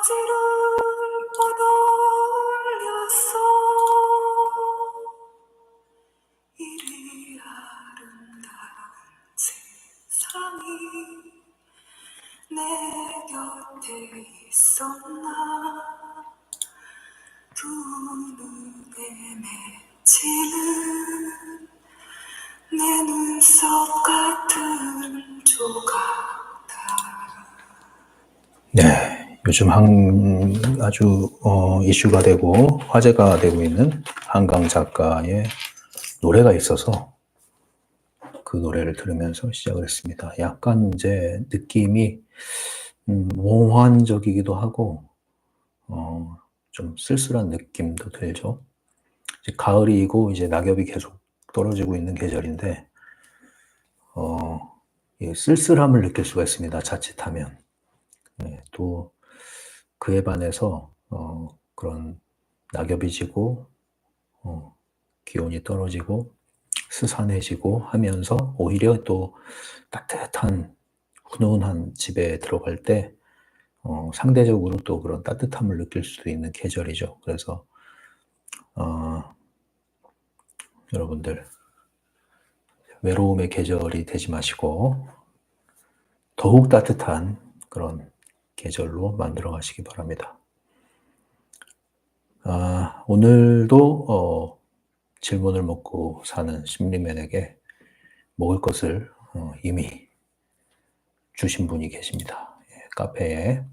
바지를 뻗어올렸어. 이리 아름다운 세상이 내 곁에 있었나. 두 눈에 맺히는 내 눈썹 같은 조각다. 네, 요즘 아주 이슈가 되고 화제가 되고 있는 한강 작가의 노래가 있어서 그 노래를 들으면서 시작을 했습니다. 약간 이제 느낌이 몽환적이기도 하고 좀 쓸쓸한 느낌도 들죠. 이제 가을이고 이제 낙엽이 계속 떨어지고 있는 계절인데 이 쓸쓸함을 느낄 수가 있습니다. 자칫하면. 네, 또 그에 반해서 그런 낙엽이 지고 기온이 떨어지고 스산해지고 하면서 오히려 또 따뜻한 훈훈한 집에 들어갈 때 상대적으로 또 그런 따뜻함을 느낄 수도 있는 계절이죠. 그래서 여러분들 외로움의 계절이 되지 마시고 더욱 따뜻한 그런 계절로 만들어 가시기 바랍니다. 오늘도 질문을 먹고 사는 심리맨에게 먹을 것을 이미 주신 분이 계십니다. 예, 카페에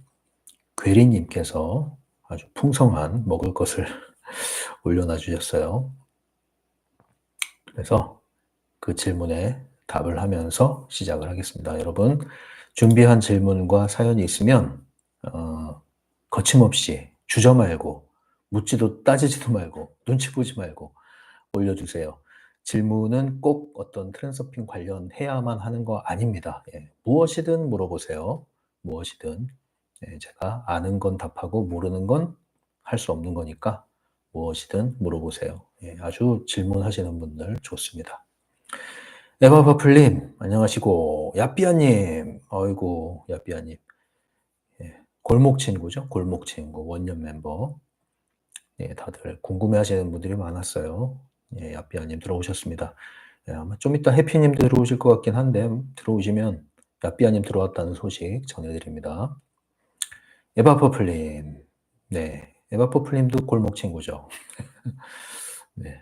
괴리님께서 아주 풍성한 먹을 것을 올려놔 주셨어요. 그래서 그 질문에 답을 하면서 시작을 하겠습니다. 여러분, 준비한 질문과 사연이 있으면 거침없이 주저 말고 묻지도 따지지도 말고 눈치 보지 말고 올려주세요. 질문은 꼭 어떤 트랜서핑 관련해야만 하는 거 아닙니다. 예, 무엇이든 물어보세요. 무엇이든. 예, 제가 아는 건 답하고 모르는 건 할 수 없는 거니까 무엇이든 물어보세요. 예, 아주 질문하시는 분들 좋습니다. 에바버플님, 안녕하시고, 야삐아님, 어이구, 야삐아님. 예, 골목 친구죠? 골목 친구, 원년 멤버. 예, 다들 궁금해 하시는 분들이 많았어요. 예, 야삐아님 들어오셨습니다. 예, 아마 좀 이따 해피님 들어오실 것 같긴 한데, 들어오시면 야삐아님 들어왔다는 소식 전해드립니다. 에바퍼플님, 네, 에바퍼플님도 골목 친구죠. 네,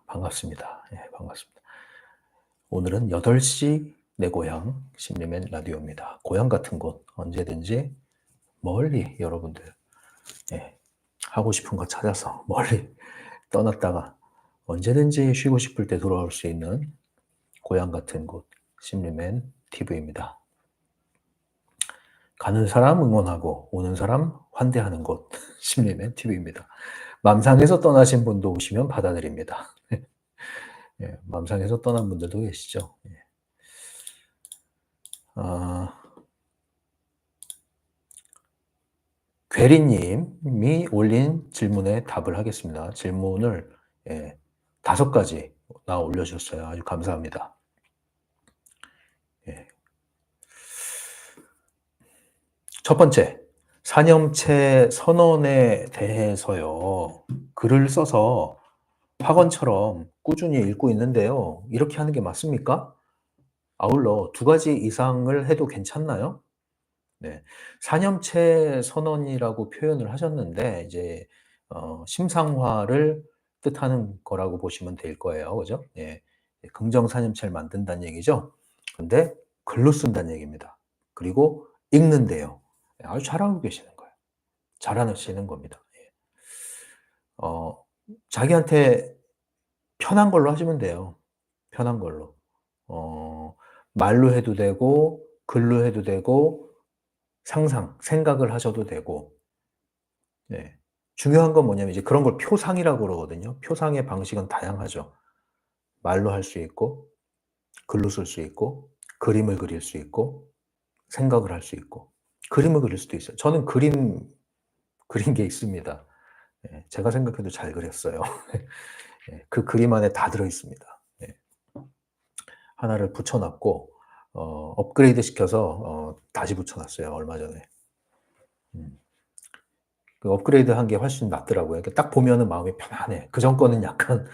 반갑습니다. 예, 반갑습니다. 오늘은 8시 내 고향 심리맨 라디오입니다. 고향 같은 곳 언제든지 멀리 여러분들 예, 하고 싶은 거 찾아서 멀리 떠났다가 언제든지 쉬고 싶을 때 돌아올 수 있는 고향 같은 곳 심리맨 TV입니다. 가는 사람 응원하고 오는 사람 환대하는 곳 심리맨 TV입니다. 맘상에서 떠나신 분도 오시면 받아들입니다. 예, 맘상에서 떠난 분들도 계시죠. 예. 괴리님이 올린 질문에 답을 하겠습니다. 질문을 5가지나 올려주셨어요. 아주 감사합니다. 예. 첫 번째, 사념체 선언에 대해서요. 글을 써서 학원처럼 꾸준히 읽고 있는데요. 이렇게 하는 게 맞습니까? 아울러 2가지 이상을 해도 괜찮나요? 네. 사념체 선언이라고 표현을 하셨는데 이제 심상화를 뜻하는 거라고 보시면 될 거예요. 그죠? 예. 긍정 사념체를 만든다는 얘기죠. 근데 글로 쓴다는 얘기입니다. 그리고 읽는데요. 아주 잘하고 계시는 거예요. 잘하시는 겁니다. 예. 자기한테 편한 걸로 하시면 돼요. 편한 걸로. 말로 해도 되고 글로 해도 되고 생각을 하셔도 되고, 네. 중요한 건 뭐냐면 이제 그런 걸 표상이라고 그러거든요. 표상의 방식은 다양하죠. 말로 할 수 있고, 글로 쓸 수 있고, 그림을 그릴 수 있고, 생각을 할 수 있고, 그림을 그릴 수도 있어요. 저는 그린 게 있습니다. 예, 제가 생각해도 잘 그렸어요. 예, 그 그림 안에 다 들어 있습니다. 예. 하나를 붙여놨고, 업그레이드 시켜서 다시 붙여놨어요. 얼마 전에. 그 업그레이드한 게 훨씬 낫더라고요. 딱 보면은 마음이 편안해. 그전 거는 약간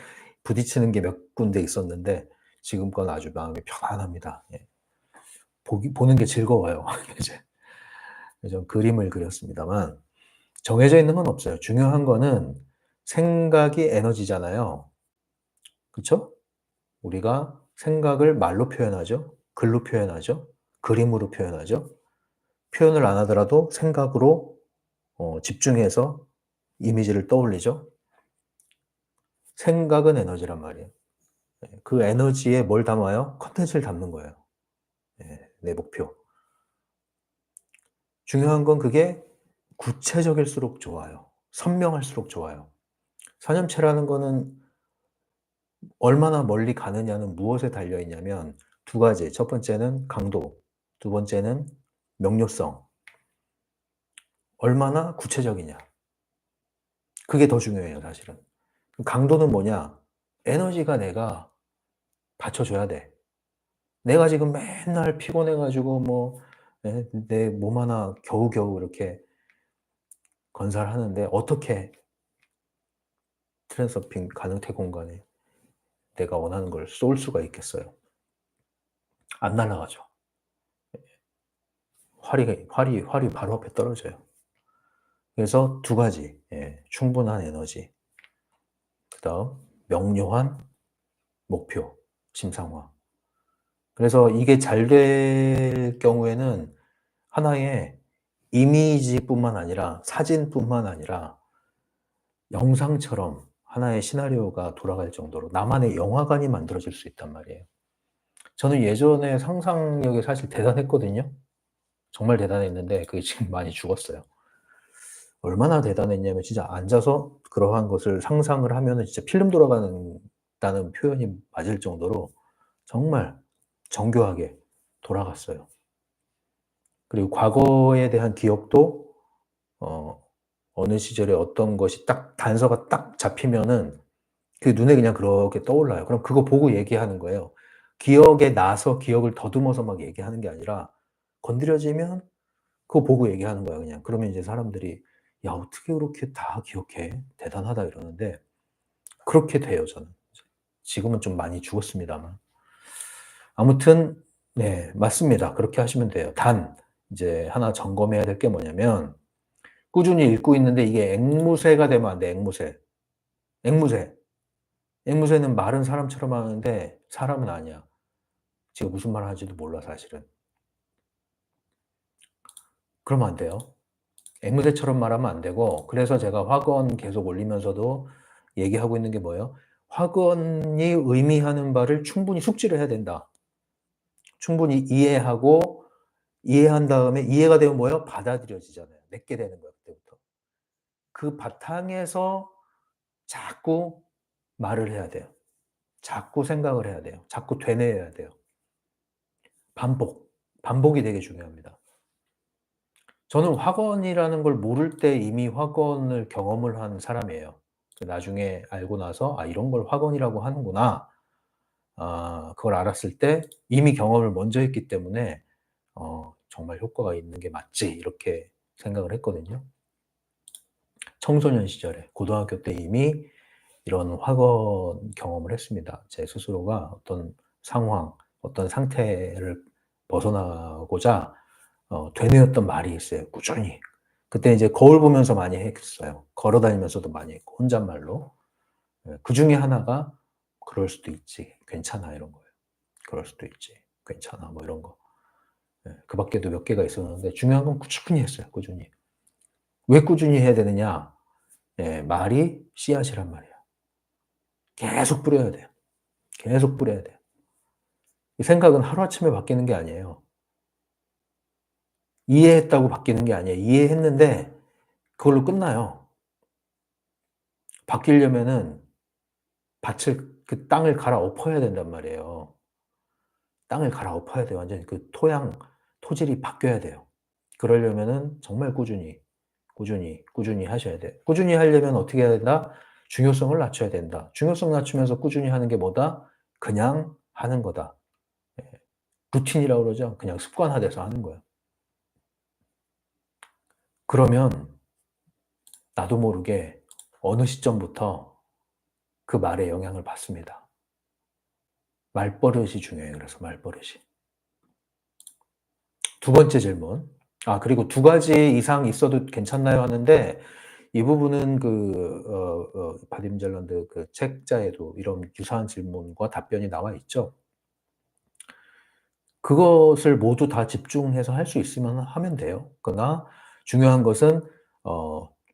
부딪히는 게 몇 군데 있었는데 지금 건 아주 마음이 편안합니다. 예. 보는 게 즐거워요. 이제 좀 그림을 그렸습니다만 정해져 있는 건 없어요. 중요한 거는 생각이 에너지잖아요. 그쵸? 우리가 생각을 말로 표현하죠. 글로 표현하죠. 그림으로 표현하죠. 표현을 안 하더라도 생각으로 집중해서 이미지를 떠올리죠. 생각은 에너지란 말이에요. 그 에너지에 뭘 담아요? 컨텐츠를 담는 거예요. 내 목표. 중요한 건 그게 구체적일수록 좋아요. 선명할수록 좋아요. 사념체라는 거는 얼마나 멀리 가느냐는 무엇에 달려 있냐면 두 가지. 첫 번째는 강도, 두 번째는 명료성. 얼마나 구체적이냐. 그게 더 중요해요, 사실은. 강도는 뭐냐? 에너지가 내가 받쳐줘야 돼. 내가 지금 맨날 피곤해가지고 내 몸 하나 겨우겨우 이렇게 건설하는데 어떻게 트랜서핑 가능태 공간에 내가 원하는 걸 쏠 수가 있겠어요? 안 날아가죠. 활이 바로 앞에 떨어져요. 그래서 두 가지, 충분한 에너지, 그 다음 명료한 목표, 심상화. 그래서 이게 잘 될 경우에는 하나의 이미지뿐만 아니라 사진뿐만 아니라 영상처럼 하나의 시나리오가 돌아갈 정도로 나만의 영화관이 만들어질 수 있단 말이에요. 저는 예전에 상상력이 사실 대단했거든요. 정말 대단했는데 그게 지금 많이 죽었어요. 얼마나 대단했냐면 진짜 앉아서 그러한 것을 상상을 하면은 진짜 필름 돌아간다는 표현이 맞을 정도로 정말 정교하게 돌아갔어요. 그리고 과거에 대한 기억도 어느 시절에 어떤 것이 딱 단서가 딱 잡히면은 그 눈에 그냥 그렇게 떠올라요. 그럼 그거 보고 얘기하는 거예요. 기억에 나서 기억을 더듬어서 막 얘기하는 게 아니라 건드려지면 그거 보고 얘기하는 거예요, 그냥. 그러면 이제 사람들이 "야, 어떻게 그렇게 다 기억해? 대단하다." 이러는데 그렇게 돼요, 저는. 지금은 좀 많이 죽었습니다만. 아무튼 네, 맞습니다. 그렇게 하시면 돼요. 단 이제 하나 점검해야 될 게 뭐냐면 꾸준히 읽고 있는데 이게 앵무새가 되면 안 돼, 앵무새. 앵무새. 앵무새는 말은 사람처럼 하는데 사람은 아니야. 지가 무슨 말을 하는지도 몰라, 사실은. 그러면 안 돼요. 앵무새처럼 말하면 안 되고, 그래서 제가 확언 계속 올리면서도 얘기하고 있는 게 뭐예요? 확언이 의미하는 바를 충분히 숙지를 해야 된다. 충분히 이해하고, 이해한 다음에 이해가 되면 뭐예요? 받아들여지잖아요. 내게 되는 거예요, 그때부터. 그 바탕에서 자꾸 말을 해야 돼요. 자꾸 생각을 해야 돼요. 자꾸 되뇌어야 돼요. 반복. 반복이 되게 중요합니다. 저는 확언이라는 걸 모를 때 이미 확언을 경험을 한 사람이에요. 나중에 알고 나서 '아, 이런 걸 확언이라고 하는구나.' 그걸 알았을 때 이미 경험을 먼저 했기 때문에 '정말 효과가 있는 게 맞지.' 이렇게 생각을 했거든요. 청소년 시절에 고등학교 때 이미 이런 확언 경험을 했습니다. 제 스스로가 어떤 상황, 어떤 상태를 벗어나고자 되뇌었던 말이 있어요, 꾸준히. 그때 이제 거울 보면서 많이 했어요. 걸어 다니면서도 많이 했고 혼잣말로. 그중에 하나가 "그럴 수도 있지. 괜찮아." 이런 거예요. "그럴 수도 있지. 괜찮아." 뭐 이런 거. 그 밖에도 몇 개가 있었는데 중요한 건 꾸준히 했어요, 꾸준히. 왜 꾸준히 해야 되느냐? 말이 씨앗이란 말이에요. 계속 뿌려야 돼요. 계속 뿌려야 돼요. 이 생각은 하루아침에 바뀌는 게 아니에요. 이해했다고 바뀌는 게 아니에요. 이해했는데 그걸로 끝나요. 바뀌려면은 그 땅을 갈아엎어야 된단 말이에요. 땅을 갈아엎어야 돼요. 완전히 그 토질이 바뀌어야 돼요. 그러려면은 정말 꾸준히 하셔야 돼요. 꾸준히 하려면 어떻게 해야 된다? 중요성을 낮춰야 된다. 중요성 낮추면서 꾸준히 하는 게 뭐다? 그냥 하는 거다. 예. 루틴이라고 그러죠. 그냥 습관화돼서 하는 거예요. 그러면 나도 모르게 어느 시점부터 그 말에 영향을 받습니다. 말버릇이 중요해요. 그래서 말버릇이. 두 번째 질문. 그리고 두 가지 이상 있어도 괜찮나요? 하는데, 이 부분은 바딤 젤런드 그 책자에도 이런 유사한 질문과 답변이 나와 있죠. 그것을 모두 다 집중해서 할 수 있으면 하면 돼요. 그러나 중요한 것은,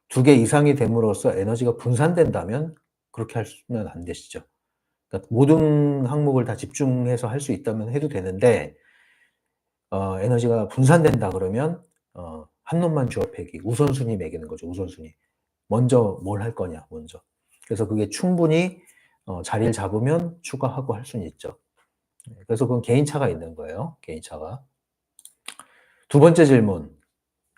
두 개 이상이 됨으로써 에너지가 분산된다면 그렇게 하면 안 되시죠. 그러니까 모든 항목을 다 집중해서 할 수 있다면 해도 되는데, 에너지가 분산된다 그러면, 한 놈만 주어 패기, 우선순위 매기는 거죠, 우선순위. 먼저 뭘 할 거냐, 먼저. 그래서 그게 충분히, 자리를 잡으면 추가하고 할 수는 있죠. 그래서 그건 개인차가 있는 거예요, 개인차가. 두 번째 질문.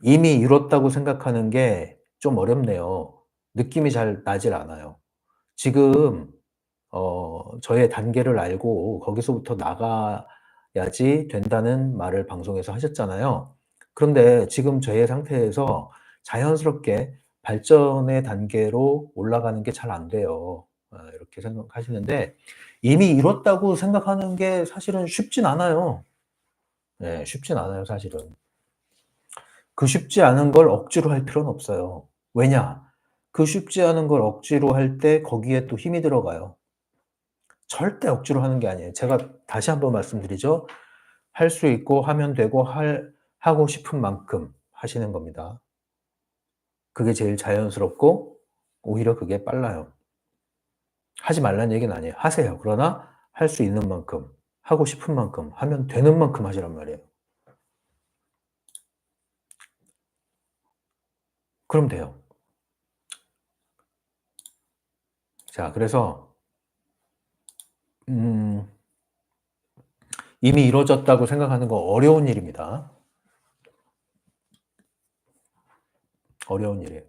이미 이뤘다고 생각하는 게 좀 어렵네요. 느낌이 잘 나질 않아요. 지금, 저의 단계를 알고 거기서부터 나가야지 된다는 말을 방송에서 하셨잖아요. 그런데 지금 저의 상태에서 자연스럽게 발전의 단계로 올라가는 게 잘 안 돼요. 이렇게 생각하시는데, 이미 이뤘다고 생각하는 게 사실은 쉽진 않아요. 네, 쉽진 않아요, 사실은. 그 쉽지 않은 걸 억지로 할 필요는 없어요. 왜냐? 그 쉽지 않은 걸 억지로 할 때 거기에 또 힘이 들어가요. 절대 억지로 하는 게 아니에요. 제가 다시 한번 말씀드리죠. 할 수 있고 하면 되고 하고 싶은 만큼 하시는 겁니다. 그게 제일 자연스럽고 오히려 그게 빨라요. 하지 말라는 얘기는 아니에요. 하세요. 그러나 할 수 있는 만큼, 하고 싶은 만큼, 하면 되는 만큼 하시란 말이에요. 그럼 돼요. 자, 그래서 이미 이루어졌다고 생각하는 거 어려운 일입니다. 어려운 일이에요.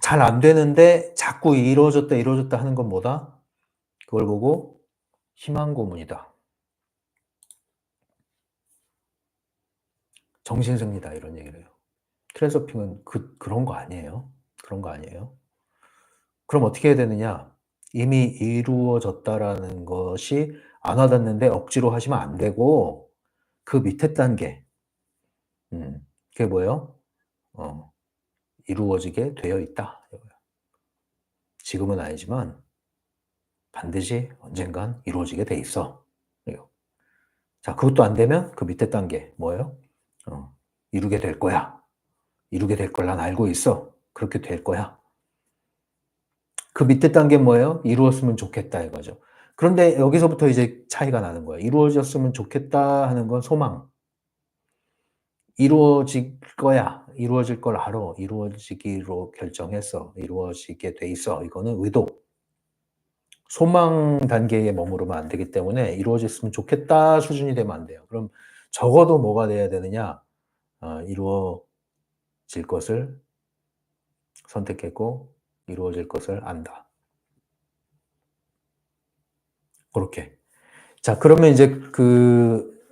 잘 안 되는데 자꾸 이루어졌다 하는 건 뭐다? 그걸 보고 희망 고문이다. 정신승리다 이런 얘기를 해요. 트랜서핑은 그런 거 아니에요. 그런 거 아니에요. 그럼 어떻게 해야 되느냐? 이미 이루어졌다라는 것이 안 와닿는데 억지로 하시면 안 되고 그 밑에 단계 그게 뭐예요? 이루어지게 되어 있다. 지금은 아니지만 반드시 언젠간 이루어지게 돼 있어. 자, 그것도 안 되면 그 밑에 단계 뭐예요? 이루게 될 거야. 이루게 될 걸 난 알고 있어. 그렇게 될 거야. 그 밑에 단계 뭐예요? 이루었으면 좋겠다 이거죠. 그런데 여기서부터 이제 차이가 나는 거예요. 이루어졌으면 좋겠다 하는 건 소망. 이루어질 거야. 이루어질 걸 알아. 이루어지기로 결정했어. 이루어지게 돼 있어. 이거는 의도. 소망 단계에 머무르면 안 되기 때문에 이루어졌으면 좋겠다 수준이 되면 안 돼요. 그럼 적어도 뭐가 돼야 되느냐? 이루어질 것을 선택했고 이루어질 것을 안다. 그렇게. 자, 그러면 이제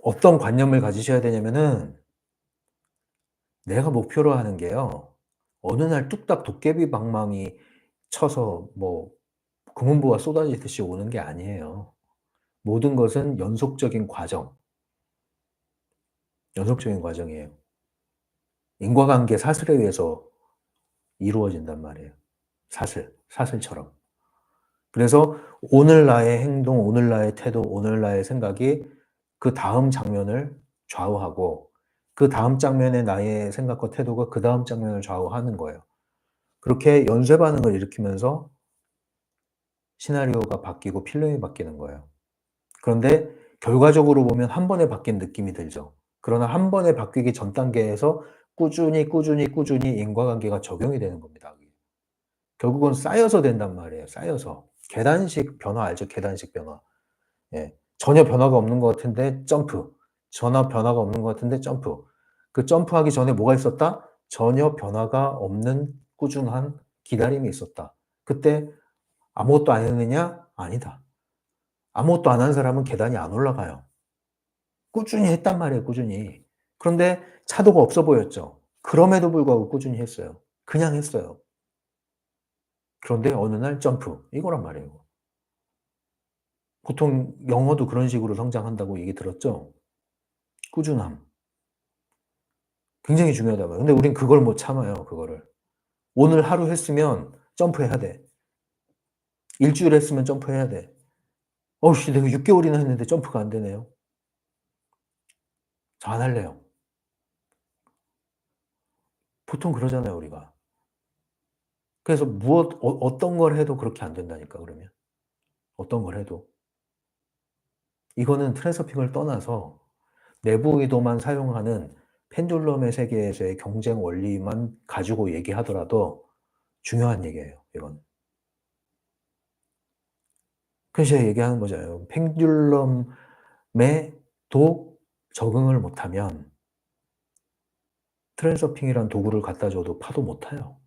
어떤 관념을 가지셔야 되냐면은 내가 목표로 하는 게요. 어느 날 뚝딱 도깨비 방망이 쳐서 뭐 금은보가 쏟아지듯이 오는 게 아니에요. 모든 것은 연속적인 과정이에요. 인과관계 사슬에 의해서 이루어진단 말이에요. 사슬처럼. 그래서 오늘 나의 행동, 오늘 나의 태도, 오늘 나의 생각이 그 다음 장면을 좌우하고 그 다음 장면의 나의 생각과 태도가 그 다음 장면을 좌우하는 거예요. 그렇게 연쇄 반응을 일으키면서 시나리오가 바뀌고 필름이 바뀌는 거예요. 그런데 결과적으로 보면 한 번에 바뀐 느낌이 들죠. 그러나 한 번에 바뀌기 전 단계에서 꾸준히 인과관계가 적용이 되는 겁니다. 결국은 쌓여서 된단 말이에요. 쌓여서. 계단식 변화 알죠? 계단식 변화. 예. 전혀 변화가 없는 것 같은데 점프. 전혀 변화가 없는 것 같은데 점프. 그 점프하기 전에 뭐가 있었다? 전혀 변화가 없는 꾸준한 기다림이 있었다. 그때 아무것도 안 했느냐? 아니다. 아무것도 안 한 사람은 계단이 안 올라가요. 꾸준히 했단 말이에요, 꾸준히. 그런데 차도가 없어 보였죠. 그럼에도 불구하고 꾸준히 했어요. 그냥 했어요. 그런데 어느 날 점프. 이거란 말이에요. 보통 영어도 그런 식으로 성장한다고 얘기 들었죠? 꾸준함. 굉장히 중요하단 말이에요. 근데 우린 그걸 못 참아요, 그거를. 오늘 하루 했으면 점프해야 돼. 일주일 했으면 점프해야 돼. 어우씨, 내가 6개월이나 했는데 점프가 안 되네요. 저 안 할래요. 보통 그러잖아요, 우리가. 그래서 어떤 걸 해도 그렇게 안 된다니까, 그러면. 어떤 걸 해도. 이거는 트랜스서핑을 떠나서 내부 의도만 사용하는 펜듈럼의 세계에서의 경쟁 원리만 가지고 얘기하더라도 중요한 얘기예요, 이건. 그래서 제가 얘기하는 거잖아요. 펜듈럼에도 적응을 못하면 트랜스서핑이란 도구를 갖다 줘도 파도 못 타요.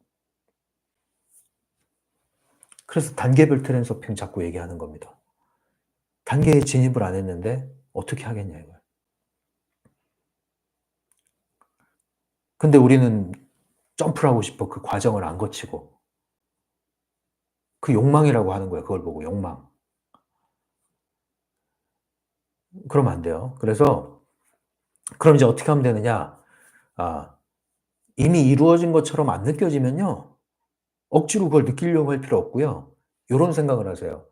그래서 단계별 트랜스서핑 자꾸 얘기하는 겁니다. 단계에 진입을 안 했는데 어떻게 하겠냐 이거예요. 근데 우리는 점프를 하고 싶어 그 과정을 안 거치고 그 욕망이라고 하는 거예요. 그걸 보고 욕망. 그러면 안 돼요. 그래서 그럼 이제 어떻게 하면 되느냐? 이미 이루어진 것처럼 안 느껴지면요. 억지로 그걸 느끼려고 할 필요 없고요. 요런 생각을 하세요.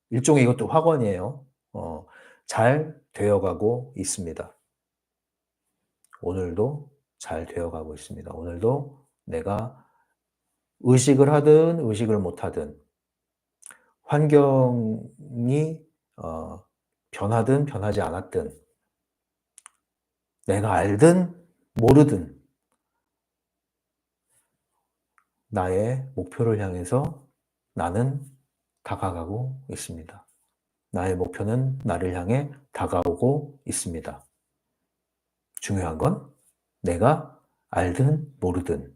일종의 이것도 확언이에요. 잘 되어가고 있습니다. 오늘도 잘 되어가고 있습니다. 오늘도 내가 의식을 하든 의식을 못하든 환경이 변하든 변하지 않았든 내가 알든 모르든 나의 목표를 향해서 나는 다가가고 있습니다. 나의 목표는 나를 향해 다가오고 있습니다. 중요한 건 내가 알든 모르든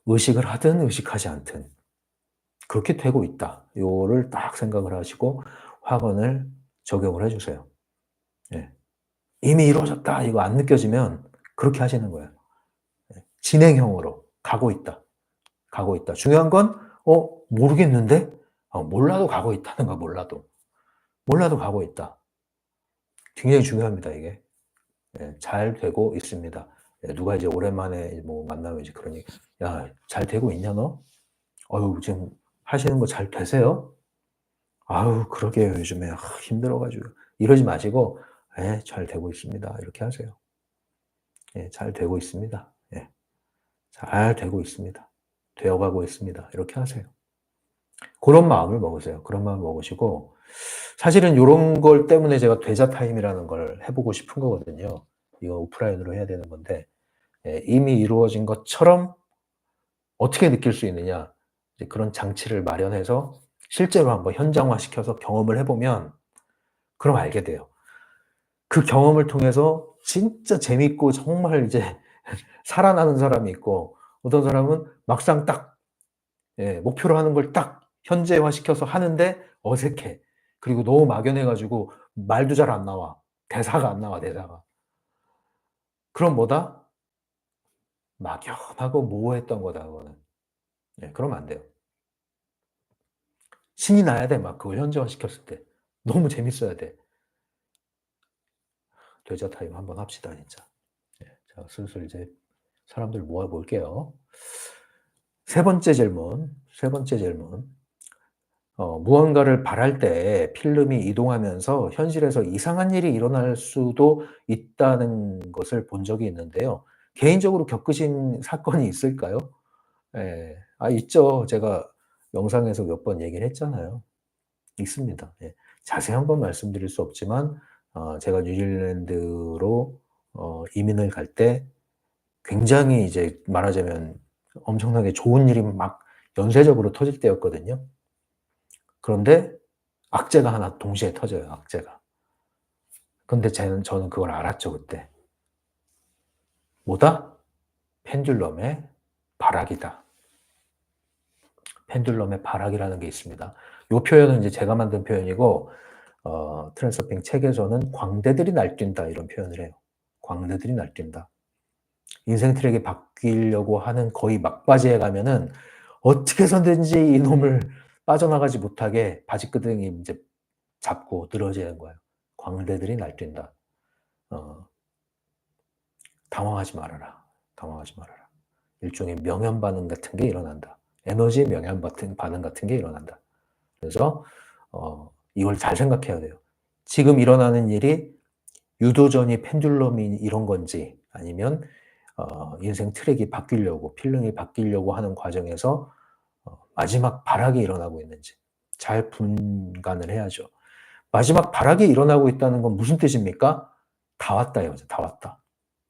의식을 하든 의식하지 않든 그렇게 되고 있다. 요거를 딱 생각을 하시고 확언을 적용을 해주세요. 예. 이미 이루어졌다. 이거 안 느껴지면 그렇게 하시는 거예요. 예. 진행형으로 가고 있다. 가고 있다. 중요한 건 모르겠는데? 몰라도 가고 있다는 거 몰라도. 몰라도 가고 있다. 굉장히 중요합니다, 이게. 예, 잘 되고 있습니다. 예, 누가 이제 오랜만에 뭐 만나면 이제 그러니, 야, 잘 되고 있냐, 너? 지금 하시는 거 잘 되세요? 아유, 그러게요. 요즘에 힘들어가지고. 이러지 마시고, 예, 잘 되고 있습니다. 이렇게 하세요. 예, 잘 되고 있습니다. 예, 잘 되고 있습니다. 되어가고 있습니다. 이렇게 하세요. 그런 마음을 먹으세요. 그런 마음을 먹으시고, 사실은 이런 걸 때문에 제가 되자 타임이라는 걸 해보고 싶은 거거든요. 이거 오프라인으로 해야 되는 건데, 예, 이미 이루어진 것처럼 어떻게 느낄 수 있느냐. 그런 장치를 마련해서 실제로 한번 현장화시켜서 경험을 해보면, 그럼 알게 돼요. 그 경험을 통해서 진짜 재밌고 정말 이제 살아나는 사람이 있고, 어떤 사람은 막상 딱, 예, 목표로 하는 걸 딱 현재화시켜서 하는데 어색해. 그리고 너무 막연해가지고 말도 잘 안 나와. 대사가 안 나와, 대사가. 그럼 뭐다? 막연하고 모호했던 거다, 그거는. 예, 그러면 안 돼요. 신이 나야 돼, 막 그걸 현재화시켰을 때. 너무 재밌어야 돼. 되자 타임 한번 합시다, 진짜. 예, 자, 슬슬 이제 사람들 모아볼게요. 세 번째 질문. 무언가를 바랄 때 필름이 이동하면서 현실에서 이상한 일이 일어날 수도 있다는 것을 본 적이 있는데요. 개인적으로 겪으신 사건이 있을까요? 예. 있죠. 제가 영상에서 몇 번 얘기를 했잖아요. 있습니다. 예. 자세한 건 말씀드릴 수 없지만, 제가 뉴질랜드로 이민을 갈 때 굉장히 이제 말하자면 엄청나게 좋은 일이 막 연쇄적으로 터질 때였거든요. 그런데 악재가 하나 동시에 터져요, 악재가. 근데 저는 그걸 알았죠, 그때. 뭐다? 펜듈럼의 발악이다. 펜듈럼의 발악이라는 게 있습니다. 이 표현은 이제 제가 만든 표현이고, 트랜서핑 책에서는 광대들이 날뛴다 이런 표현을 해요. 광대들이 날뛴다. 인생 트랙이 바뀌려고 하는 거의 막바지에 가면은 어떻게 해서든지 이놈을 빠져나가지 못하게 바지끄댕이 이제 잡고 늘어지는 거예요. 광대들이 날뛴다. 당황하지 말아라. 당황하지 말아라. 일종의 명현 반응 같은 게 일어난다. 에너지 명현 반응 같은 게 일어난다. 그래서 이걸 잘 생각해야 돼요. 지금 일어나는 일이 유도전이 펜듈럼이 이런 건지 아니면 인생 트랙이 바뀌려고 필름이 바뀌려고 하는 과정에서 마지막 발악이 일어나고 있는지 잘 분간을 해야죠. 마지막 발악이 일어나고 있다는 건 무슨 뜻입니까? 다 왔다 이거죠. 다 왔다.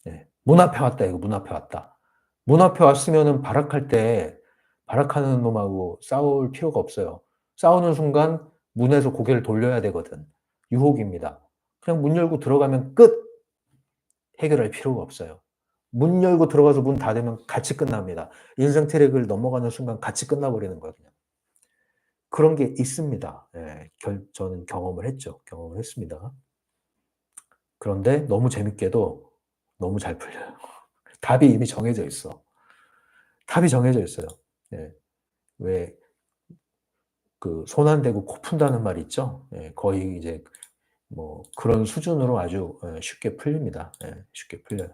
네. 문 앞에 왔다 이거 문 앞에 왔다. 문 앞에 왔으면은 발악할 때 발악하는 놈하고 싸울 필요가 없어요. 싸우는 순간 문에서 고개를 돌려야 되거든. 유혹입니다. 그냥 문 열고 들어가면 끝! 해결할 필요가 없어요. 문 열고 들어가서 문 닫으면 같이 끝납니다. 인생 트랙을 넘어가는 순간 같이 끝나버리는 거예요. 그냥. 그런 게 있습니다. 예, 저는 경험을 했죠. 경험을 했습니다. 그런데 너무 재밌게도 너무 잘 풀려요. 답이 이미 정해져 있어. 답이 정해져 있어요. 예. 왜, 손 안 대고 코 푼다는 말 있죠? 예, 거의 이제 뭐 그런 수준으로 아주 쉽게 풀립니다. 예, 쉽게 풀려요.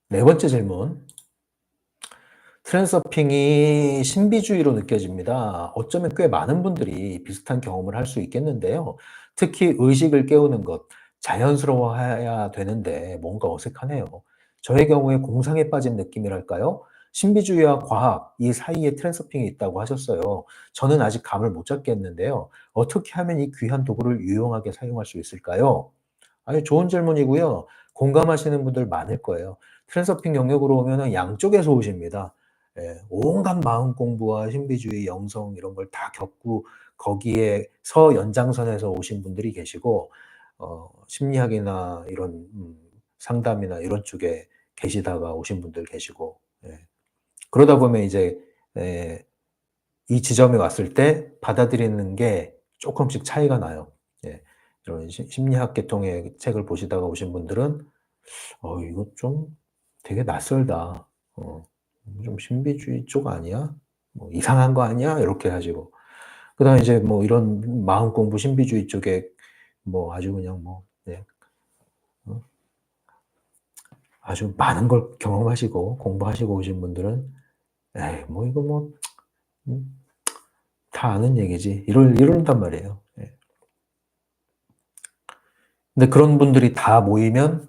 네 번째 질문. 트랜서핑이 신비주의로 느껴집니다. 어쩌면 꽤 많은 분들이 비슷한 경험을 할 수 있겠는데요. 특히 의식을 깨우는 것, 자연스러워해야 되는데 뭔가 어색하네요. 저의 경우에 공상에 빠진 느낌이랄까요? 신비주의와 과학, 이 사이에 트랜서핑이 있다고 하셨어요. 저는 아직 감을 못 잡겠는데요. 어떻게 하면 이 귀한 도구를 유용하게 사용할 수 있을까요? 아니, 좋은 질문이고요. 공감하시는 분들 많을 거예요. 트랜서핑 영역으로 오면은 양쪽에서 오십니다. 예, 온갖 마음 공부와 신비주의, 영성 이런 걸 다 겪고 거기에서 연장선에서 오신 분들이 계시고 심리학이나 이런 상담이나 이런 쪽에 계시다가 오신 분들 계시고 예. 그러다 보면 이제 이 지점에 왔을 때 받아들이는 게 조금씩 차이가 나요. 예. 이런 심리학 계통의 책을 보시다가 오신 분들은 이거 좀 되게 낯설다. 좀 신비주의 쪽 아니야? 뭐 이상한 거 아니야? 이렇게 하시고. 그다음에 이제 뭐 이런 마음 공부 신비주의 쪽에 뭐 아주 그냥 뭐 네. 아주 많은 걸 경험하시고 공부하시고 오신 분들은 에이 뭐 이거 뭐 다 아는 얘기지. 이런단 말이에요. 예. 근데 그런 분들이 다 모이면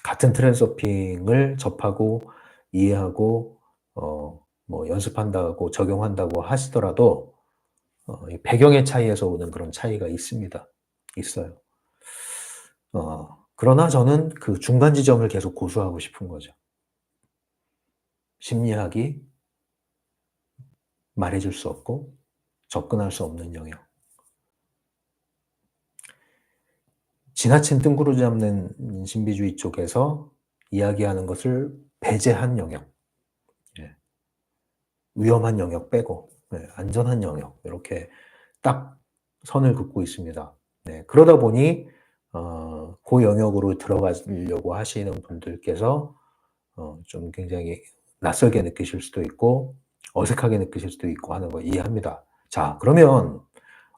같은 트랜서핑을 접하고 이해하고 뭐 연습한다고 적용한다고 하시더라도 배경의 차이에서 오는 그런 차이가 있습니다. 있어요. 그러나 저는 그 중간 지점을 계속 고수하고 싶은 거죠. 심리학이 말해줄 수 없고 접근할 수 없는 영역. 지나친 뜬구름 잡는 신비주의 쪽에서 이야기하는 것을 배제한 영역. 예. 위험한 영역 빼고 안전한 영역 이렇게 딱 선을 긋고 있습니다. 네, 그러다 보니 그 영역으로 들어가려고 하시는 분들께서 좀 굉장히 낯설게 느끼실 수도 있고 어색하게 느끼실 수도 있고 하는 거 이해합니다. 자, 그러면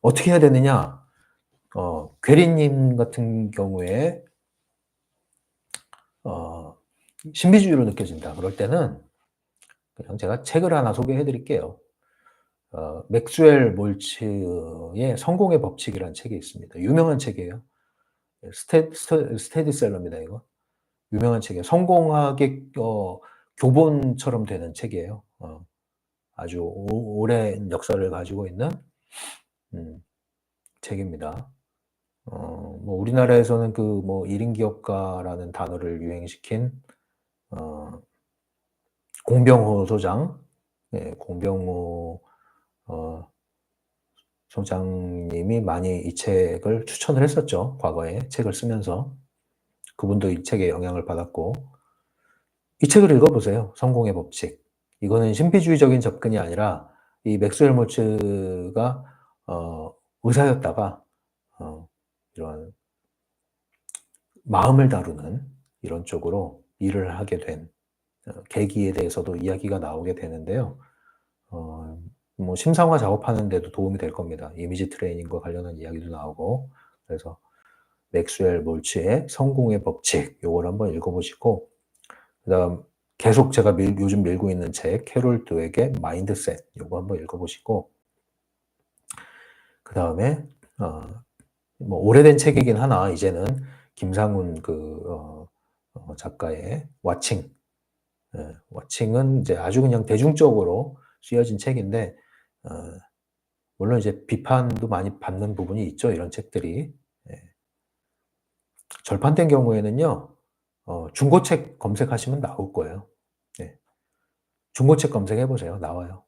어떻게 해야 되느냐? 괴리님 같은 경우에 신비주의로 느껴진다. 그럴 때는 그냥 제가 책을 하나 소개해 드릴게요. 맥스웰 몰츠의 성공의 법칙이라는 책이 있습니다. 유명한 책이에요. 스테디셀러입니다, 이거. 유명한 책이에요. 성공학의 교본처럼 되는 책이에요. 아주 오랜 역사를 가지고 있는 책입니다. 뭐 우리나라에서는 그 뭐 1인 기업가라는 단어를 유행시킨 공병호 소장, 네, 공병호 소장님이 많이 이 책을 추천을 했었죠. 과거에 책을 쓰면서. 그분도 이 책에 영향을 받았고 이 책을 읽어보세요. 성공의 법칙. 이거는 신비주의적인 접근이 아니라 이 맥스웰 몰츠가 의사였다가 이런 마음을 다루는 이런 쪽으로 일을 하게 된 계기에 대해서도 이야기가 나오게 되는데요. 뭐 심상화 작업하는 데도 도움이 될 겁니다. 이미지 트레이닝과 관련한 이야기도 나오고. 그래서 맥스웰 몰츠의 성공의 법칙, 요걸 한번 읽어보시고, 그다음 계속 제가 요즘 밀고 있는 책 캐롤 드웨의 마인드셋, 요거 한번 읽어보시고, 그다음에 뭐 오래된 책이긴 하나 이제는 김상훈 작가의 와칭, 와칭은 이제 아주 그냥 대중적으로 쓰여진 책인데, 물론 이제 비판도 많이 받는 부분이 있죠. 이런 책들이. 절판된 경우에는요, 중고책 검색하시면 나올 거예요. 중고책 검색해보세요. 나와요.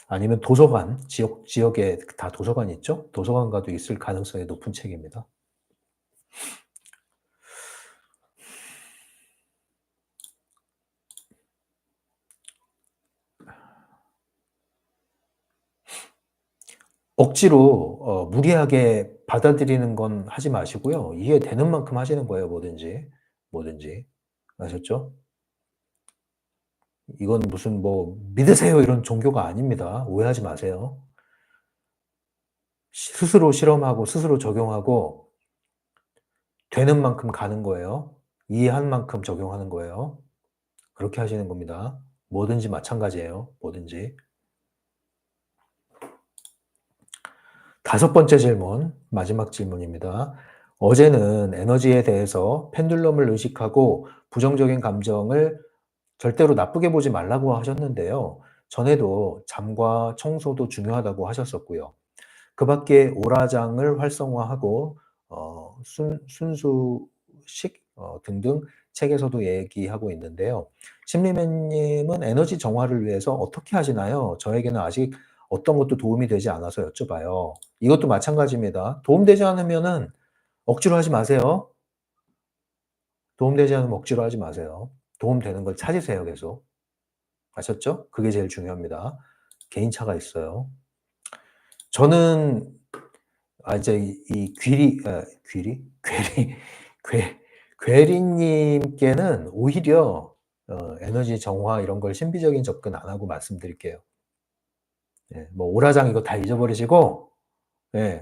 아니면 도서관, 지역에 다 도서관 있죠? 도서관 가도 있을 가능성이 높은 책입니다. 억지로 무리하게 받아들이는 건 하지 마시고요. 이해되는 만큼 하시는 거예요. 뭐든지. 아셨죠? 이건 무슨 뭐 믿으세요 이런 종교가 아닙니다. 오해하지 마세요. 스스로 실험하고 스스로 적용하고 되는 만큼 가는 거예요. 이해한 만큼 적용하는 거예요. 그렇게 하시는 겁니다. 뭐든지 마찬가지예요. 뭐든지. 5번째 질문, 마지막 질문입니다. 어제는 에너지에 대해서 펜듈럼을 의식하고 부정적인 감정을 절대로 나쁘게 보지 말라고 하셨는데요. 전에도 잠과 청소도 중요하다고 하셨었고요. 그 밖에 오라장을 활성화하고 순수식 등등 책에서도 얘기하고 있는데요. 심리맨님은 에너지 정화를 위해서 어떻게 하시나요? 저에게는 아직 어떤 것도 도움이 되지 않아서 여쭤봐요. 이것도 마찬가지입니다. 도움되지 않으면은 억지로 하지 마세요. 도움되지 않으면 억지로 하지 마세요. 도움되는 걸 찾으세요, 계속. 아셨죠? 그게 제일 중요합니다. 개인차가 있어요. 저는 이제 이 괴리님께는 오히려 에너지 정화 이런 걸 신비적인 접근 안 하고 말씀드릴게요. 뭐 오라장 이거 다 잊어버리시고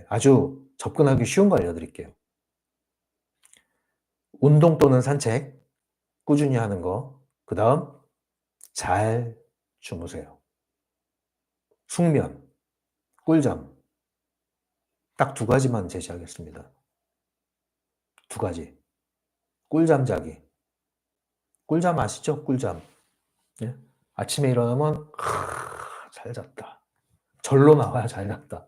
아주 접근하기 쉬운 거 알려드릴게요. 운동 또는 산책 꾸준히 하는 거. 그 다음 잘 주무세요. 숙면, 꿀잠 딱 2가지만 제시하겠습니다. 2가지. 꿀잠 자기. 꿀잠 아시죠? 꿀잠. 아침에 일어나면 잘 잤다. 절로 나와야 잘 잤다.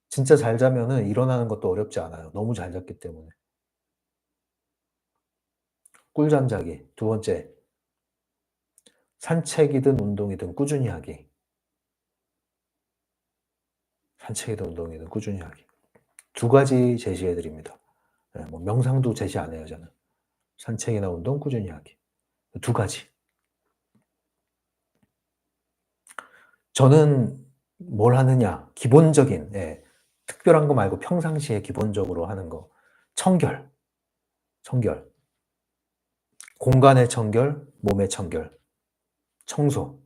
진짜 잘 자면은 일어나는 것도 어렵지 않아요. 너무 잘 잤기 때문에. 꿀잠 자기. 2번째. 산책이든 운동이든 꾸준히 하기. 산책이든 운동이든 꾸준히 하기. 2가지 제시해 드립니다. 뭐 명상도 제시 안 해요, 저는. 산책이나 운동 꾸준히 하기. 2가지. 저는 뭘 하느냐? 기본적인, 특별한 거 말고 평상시에 기본적으로 하는 거. 청결. 공간의 청결, 몸의 청결. 청소.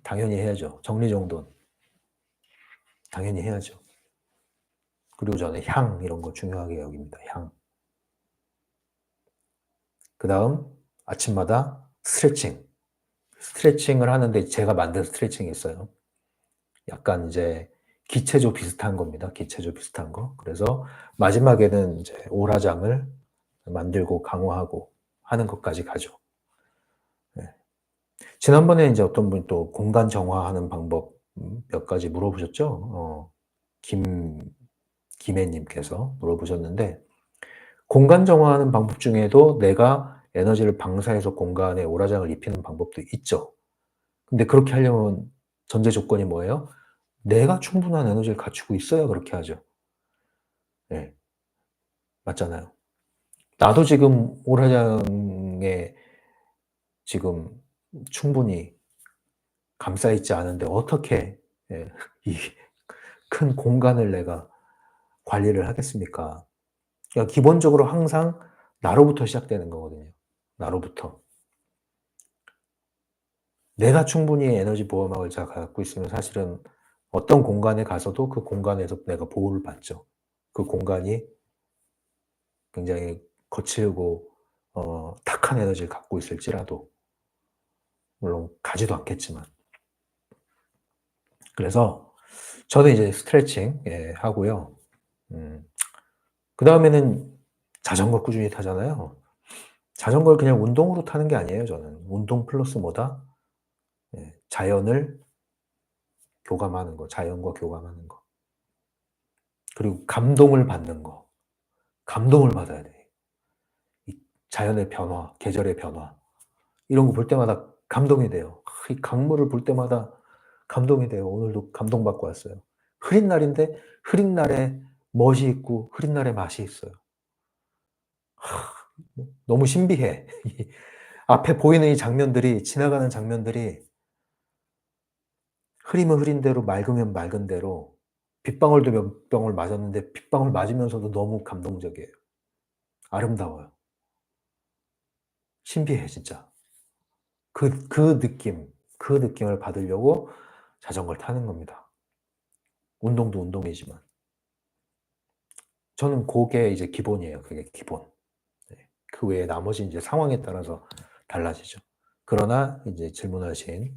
당연히 해야죠. 정리정돈. 당연히 해야죠. 그리고 저는 향, 이런 거 중요하게 여깁니다. 향. 그 다음, 아침마다 스트레칭. 스트레칭을 하는데 제가 만든 스트레칭이 있어요. 약간 이제 기체조 비슷한 겁니다. 기체조 비슷한 거. 그래서 마지막에는 이제 오라장을 만들고 강화하고 하는 것까지 가죠. 지난번에 이제 어떤 분이 또 공간 정화하는 방법 몇 가지 물어보셨죠? 김혜님께서 물어보셨는데, 공간 정화하는 방법 중에도 내가 에너지를 방사해서 공간에 오라장을 입히는 방법도 있죠. 근데 그렇게 하려면 전제 조건이 뭐예요? 내가 충분한 에너지를 갖추고 있어야 그렇게 하죠. 맞잖아요. 나도 지금 오라장에 지금 충분히 감싸 있지 않은데 어떻게 이 큰 공간을 내가 관리를 하겠습니까? 그러니까 기본적으로 항상 나로부터 시작되는 거거든요. 나로부터. 내가 충분히 에너지 보호막을 잘 갖고 있으면 사실은 어떤 공간에 가서도 그 공간에서 내가 보호를 받죠. 그 공간이 굉장히 거칠고 탁한 에너지를 갖고 있을지라도 물론 가지도 않겠지만. 그래서 저는 이제 스트레칭 하고요. 그다음에는 자전거 꾸준히 타잖아요. 자전거를 그냥 운동으로 타는 게 아니에요, 저는. 운동 플러스 뭐다? 자연을 교감하는 거, 자연과 교감하는 거. 그리고 감동을 받는 거. 감동을 받아야 돼. 이 자연의 변화, 계절의 변화. 이런 거 볼 때마다 감동이 돼요. 이 강물을 볼 때마다 감동이 돼요. 오늘도 감동받고 왔어요. 흐린 날인데 흐린 날에 멋이 있고 흐린 날에 맛이 있어요. 너무 신비해. 앞에 보이는 이 장면들이, 지나가는 장면들이 흐리면 흐린 대로 맑으면 맑은 대로 빗방울도 몇 방울 맞았는데 빗방울 맞으면서도 너무 감동적이에요. 아름다워요. 신비해 진짜. 그 느낌을 받으려고 자전거를 타는 겁니다. 운동도 운동이지만. 저는 그게 이제 기본이에요. 그게 기본. 그 외에 나머지 이제 상황에 따라서 달라지죠. 그러나 이제 질문하신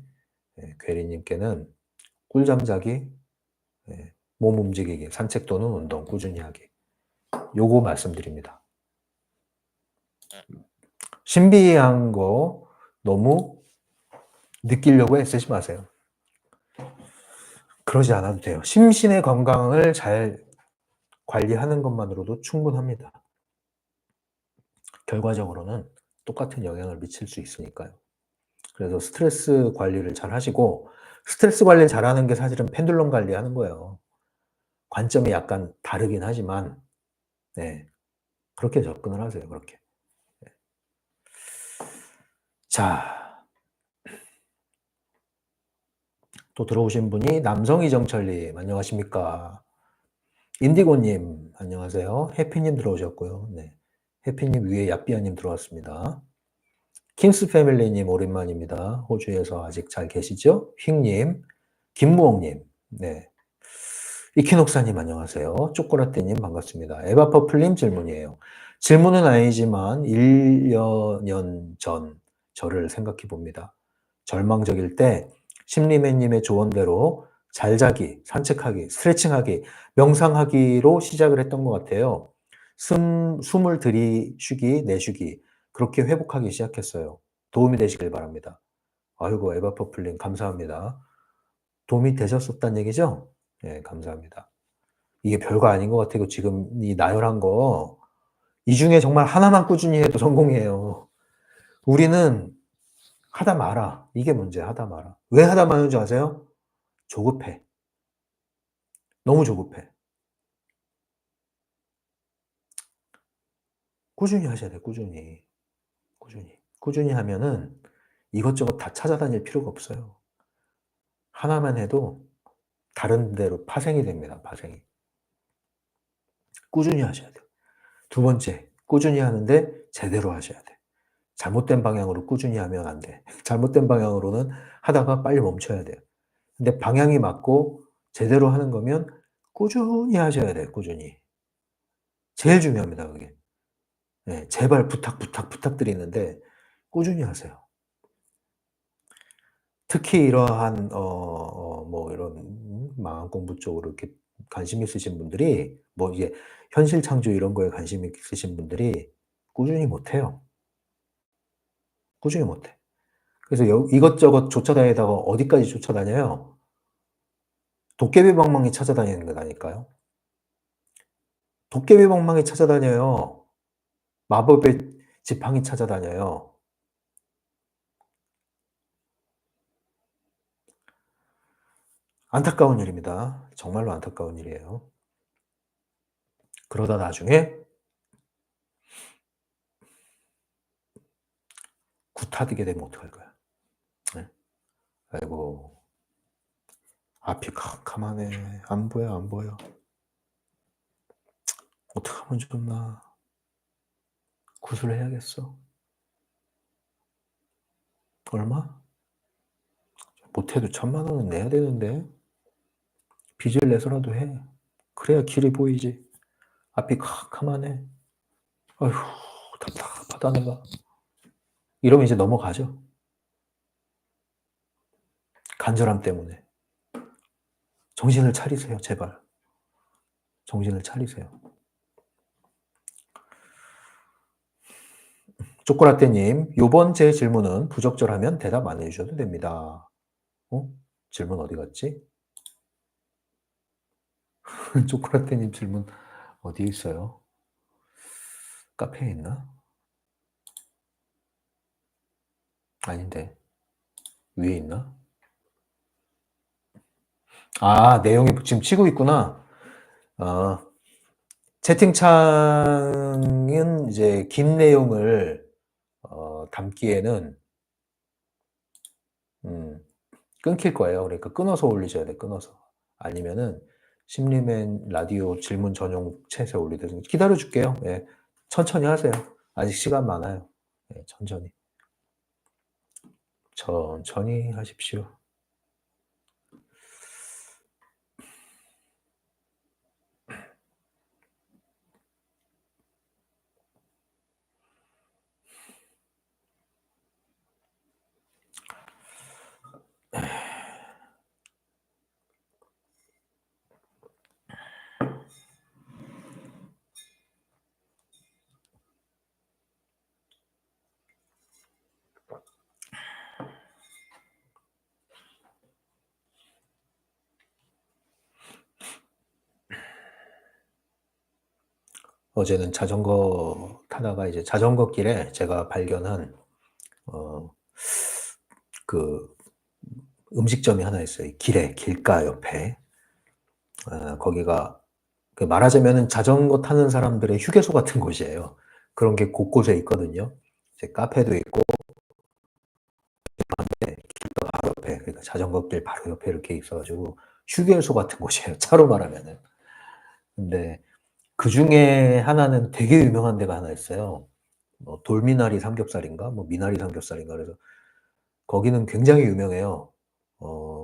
괴리님께는 꿀잠 자기, 몸 움직이기, 산책 또는 운동 꾸준히 하기. 요거 말씀드립니다. 신비한 거 너무 느끼려고 애쓰지 마세요. 그러지 않아도 돼요. 심신의 건강을 잘 관리하는 것만으로도 충분합니다. 결과적으로는 똑같은 영향을 미칠 수 있으니까요. 그래서 스트레스 관리를 잘 하시고, 스트레스 관리를 잘하는 게 사실은 펜듈럼 관리하는 거예요. 관점이 약간 다르긴 하지만, 네, 그렇게 접근을 하세요. 그렇게. 자, 또 들어오신 분이 남성이정철님, 안녕하십니까? 인디고님, 안녕하세요. 해피님 들어오셨고요. 네, 해피님 위에 야삐아님 들어왔습니다. 킹스 패밀리님 오랜만입니다. 호주에서 아직 잘 계시죠? 휙님, 김무옥님, 네. 이키녹사님 안녕하세요. 쪼꼬라떼님 반갑습니다. 에바퍼플님 질문이에요. 질문은 아니지만 1년 전 저를 생각해 봅니다. 절망적일 때 심리맨님의 조언대로 잘 자기, 산책하기, 스트레칭하기, 명상하기로 시작을 했던 것 같아요. 숨을 들이쉬기, 내쉬기 그렇게 회복하기 시작했어요. 도움이 되시길 바랍니다. 아이고 에바퍼플님 감사합니다. 도움이 되셨었단 얘기죠? 네, 감사합니다. 이게 별거 아닌 것 같아요. 지금 이 나열한 거. 이 중에 정말 하나만 꾸준히 해도 성공이에요. 우리는 하다 말아. 이게 문제야, 하다 말아. 왜 하다 마는 줄 아세요? 조급해. 너무 조급해. 꾸준히 하셔야 돼, 꾸준히. 꾸준히. 꾸준히 하면은 이것저것 다 찾아다닐 필요가 없어요. 하나만 해도 다른 데로 파생이 됩니다, 파생이. 꾸준히 하셔야 돼요. 두 번째, 꾸준히 하는데 제대로 하셔야 돼. 잘못된 방향으로 꾸준히 하면 안 돼. 잘못된 방향으로는 하다가 빨리 멈춰야 돼요. 근데 방향이 맞고 제대로 하는 거면 꾸준히 하셔야 돼요, 꾸준히. 제일 중요합니다, 그게. 네, 제발 부탁드리는데 꾸준히 하세요. 특히 이러한 뭐 이런 마음 공부 쪽으로 이렇게 관심 있으신 분들이 뭐 이게 현실 창조 이런 거에 관심 있으신 분들이 꾸준히 못 해요. 꾸준히 못 해. 그래서 이것저것 쫓아다니다가 어디까지 쫓아다녀요? 도깨비 방망이 찾아다니는 거라니까요. 도깨비 방망이 찾아다녀요. 마법의 지팡이 찾아다녀요. 안타까운 일입니다. 정말로 안타까운 일이에요. 그러다 나중에 구타되게 되면 어떡할 거야. 아이고, 앞이 캄캄하네. 안 보여, 안 보여. 어떡하면 좋나. 구슬해야겠어. 얼마? 못해도 1,000,000원은 내야 되는데. 빚을 내서라도 해. 그래야 길이 보이지. 앞이 캄캄하네. 아휴, 답답하다 내가. 이러면 이제 넘어가죠. 간절함 때문에. 정신을 차리세요, 제발. 정신을 차리세요. 쪼꼬라떼님, 요번 제 질문은 부적절하면 대답 안 해주셔도 됩니다. 질문 어디 갔지? 쪼꼬라떼님 질문 어디에 있어요? 카페에 있나? 아닌데. 위에 있나? 아, 내용이 지금 치고 있구나. 채팅창은 이제 긴 내용을 담기에는 끊길 거예요. 그러니까 끊어서 올리셔야 돼, 끊어서. 아니면은 심리맨 라디오 질문 전용 챗에 올리든 기다려 줄게요. 예. 천천히 하세요. 아직 시간 많아요. 예, 천천히. 천천히 하십시오. 어제는 자전거 타다가 이제 자전거 길에 제가 발견한 그 음식점이 하나 있어요. 길에, 길가 옆에. 거기가 그 말하자면은 자전거 타는 사람들의 휴게소 같은 곳이에요. 그런 게 곳곳에 있거든요. 이제 카페도 있고, 길가 바로 옆에, 그러니까 자전거 길 바로 옆에 이렇게 있어가지고 휴게소 같은 곳이에요. 차로 말하면은. 근데 그 중에 하나는 되게 유명한 데가 하나 있어요. 뭐 돌미나리 삼겹살인가? 뭐 미나리 삼겹살인가? 그래서 거기는 굉장히 유명해요.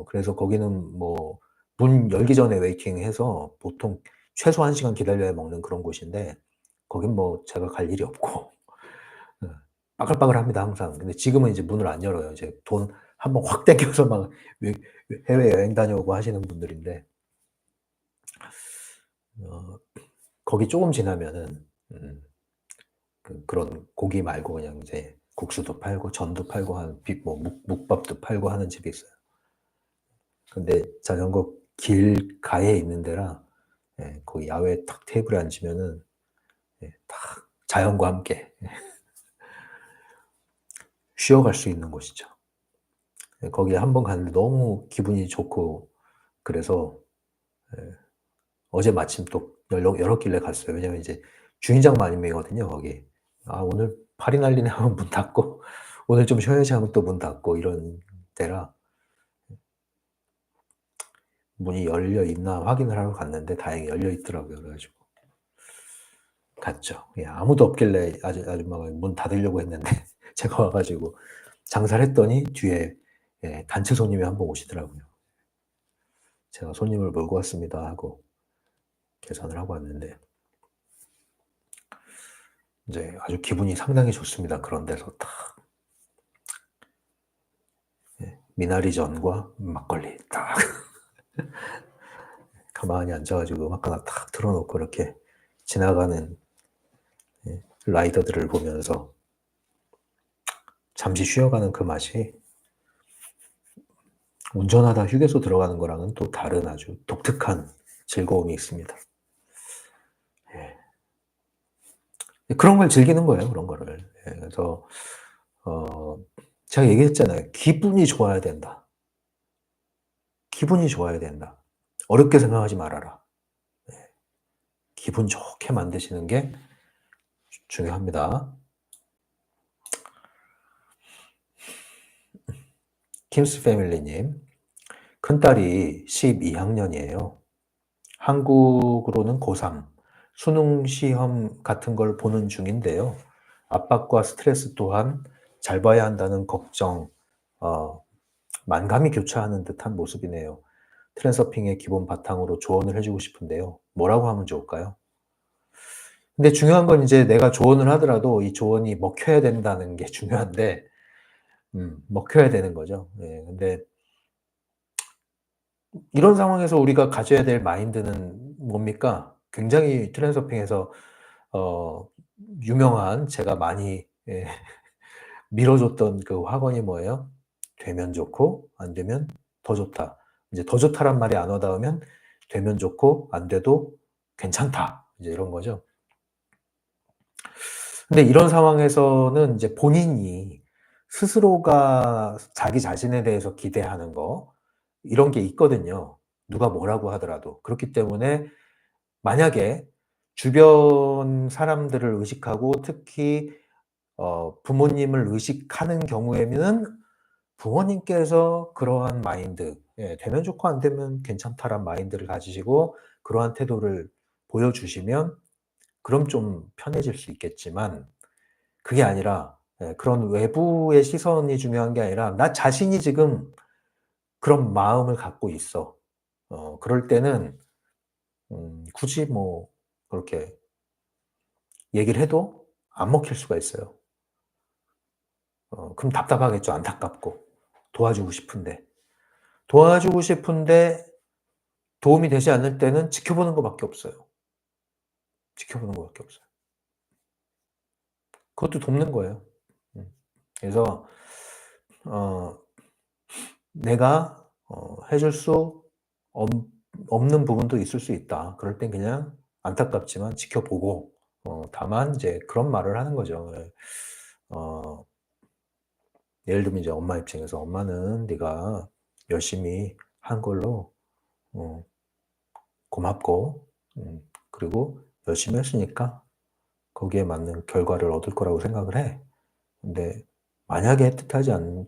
그래서 거기는 뭐 문 열기 전에 웨이팅해서 보통 최소 1시간 기다려야 먹는 그런 곳인데 거긴 뭐 제가 갈 일이 없고 예 빠글빠글합니다 항상. 근데 지금은 이제 문을 안 열어요. 이제 돈 한번 확 땡겨서 막 외 해외여행 다녀오고 하시는 분들인데 어 거기 쪼금 지나면은 그런 고기 말고 그냥 이제 국수도 팔고 전도 팔고 하는 뭐 묵밥도 팔고 하는 집이 있어요. 근데 자전거 길가에 있는 데라 예 거기 야외에 탁 테이블에 앉으면은 예 딱 자연과 함께 쉬어갈 수 있는 곳이죠. 예 거기에 한 번 갔는데 너무 기분이 좋고 그래서 예 어제 마침 또 열었길래 갔어요. 왜냐면 이제 주인장 마님이거든요 거기. '아 오늘 파리 날리네.' 하면 문 닫고 '오늘 좀 쉬어야지.' 하면 또 문 닫고 이런 데라 문이 열려 있나 확인을 하러 갔는데 다행히 열려 있더라고요. 그래 가지고 갔죠. 예 아무도 없길래 아줌마가 문 닫으려고 했는데 제가 와 가지고 장사를 했더니 뒤에 예 단체 손님이 한 분 오시더라고요. 제가 "손님을 몰고 왔습니다." 하고 계산을 하고 왔는데 이제 아주 기분이 상당히 좋습니다. 그런 데서 딱 예 미나리전과 막걸리 딱 가만히 앉아 가지고 음악 하나 딱 틀어 놓고 이렇게 지나가는 예 라이더들을 보면서 잠시 쉬어가는 그 맛이 운전하다 휴게소 들어가는 거랑은 또 다른 아주 독특한 즐거움이 있습니다. 예. 그런 걸 즐기는 거예요, 그런 거를. 예 그래서 어 제가 얘기했잖아요. 기분이 좋아야 된다. 기분이 좋아야 된다. 어렵게 생각하지 말아라. 예. 기분 좋게 만드시는 게 중요합니다. 킴스 패밀리님, 큰딸이 12학년이에요. 한국으로는 고3, 수능 시험 같은 걸 보는 중인데요. 압박과 스트레스 또한 잘 봐야 한다는 걱정, 만감이 교차하는 듯한 모습이네요. 트랜서핑의 기본 바탕으로 조언을 해주고 싶은데요. 뭐라고 하면 좋을까요? 근데 중요한 건 이제 내가 조언을 하더라도 이 조언이 먹혀야 된다는 게 중요한데, 먹혀야 되는 거죠. 예, 근데 이런 상황에서 우리가 가져야 될 마인드는 뭡니까? 굉장히 트랜서핑에서 어, 유명한 제가 많이 밀어줬던 그 화건이 뭐예요? 되면 좋고 안 되면 더 좋다. 이제 더 좋다란 말이 안 와닿으면 되면 좋고 안 돼도 괜찮다. 이제 이런 거죠. 근데 이런 상황에서는 이제 본인이 스스로가 자기 자신에 대해서 기대하는 거 이런 게 있거든요. 누가 뭐라고 하더라도. 그렇기 때문에 만약에 주변 사람들을 의식하고 특히 부모님을 의식하는 경우에는 부모님께서 그러한 마인드, 되면 좋고 안 되면 괜찮다란 마인드를 가지시고 그러한 태도를 보여주시면 그럼 좀 편해질 수 있겠지만 그게 아니라 그런 외부의 시선이 중요한 게 아니라 나 자신이 지금 그런 마음을 갖고 있어. 그럴 때는 굳이 뭐 그렇게 얘기를 해도 안 먹힐 수가 있어요. 그럼 답답하겠죠. 안타깝고. 도와주고 싶은데. 도와주고 싶은데 도움이 되지 않을 때는 지켜보는 것밖에 없어요. 지켜보는 것밖에 없어요. 그것도 돕는 거예요. 그래서 어 내가 해줄 수 없 없는 부분도 있을 수 있다. 그럴 땐 그냥 안타깝지만 지켜보고 다만 이제 그런 말을 하는 거죠. 예. 어 예를 들면 이제 엄마 입장에서 "엄마는 네가 열심히 한 걸로 어 고맙고 그리고 열심히 했으니까 거기에 맞는 결과를 얻을 거라고 생각을 해. 근데 만약에 뜻하지 않는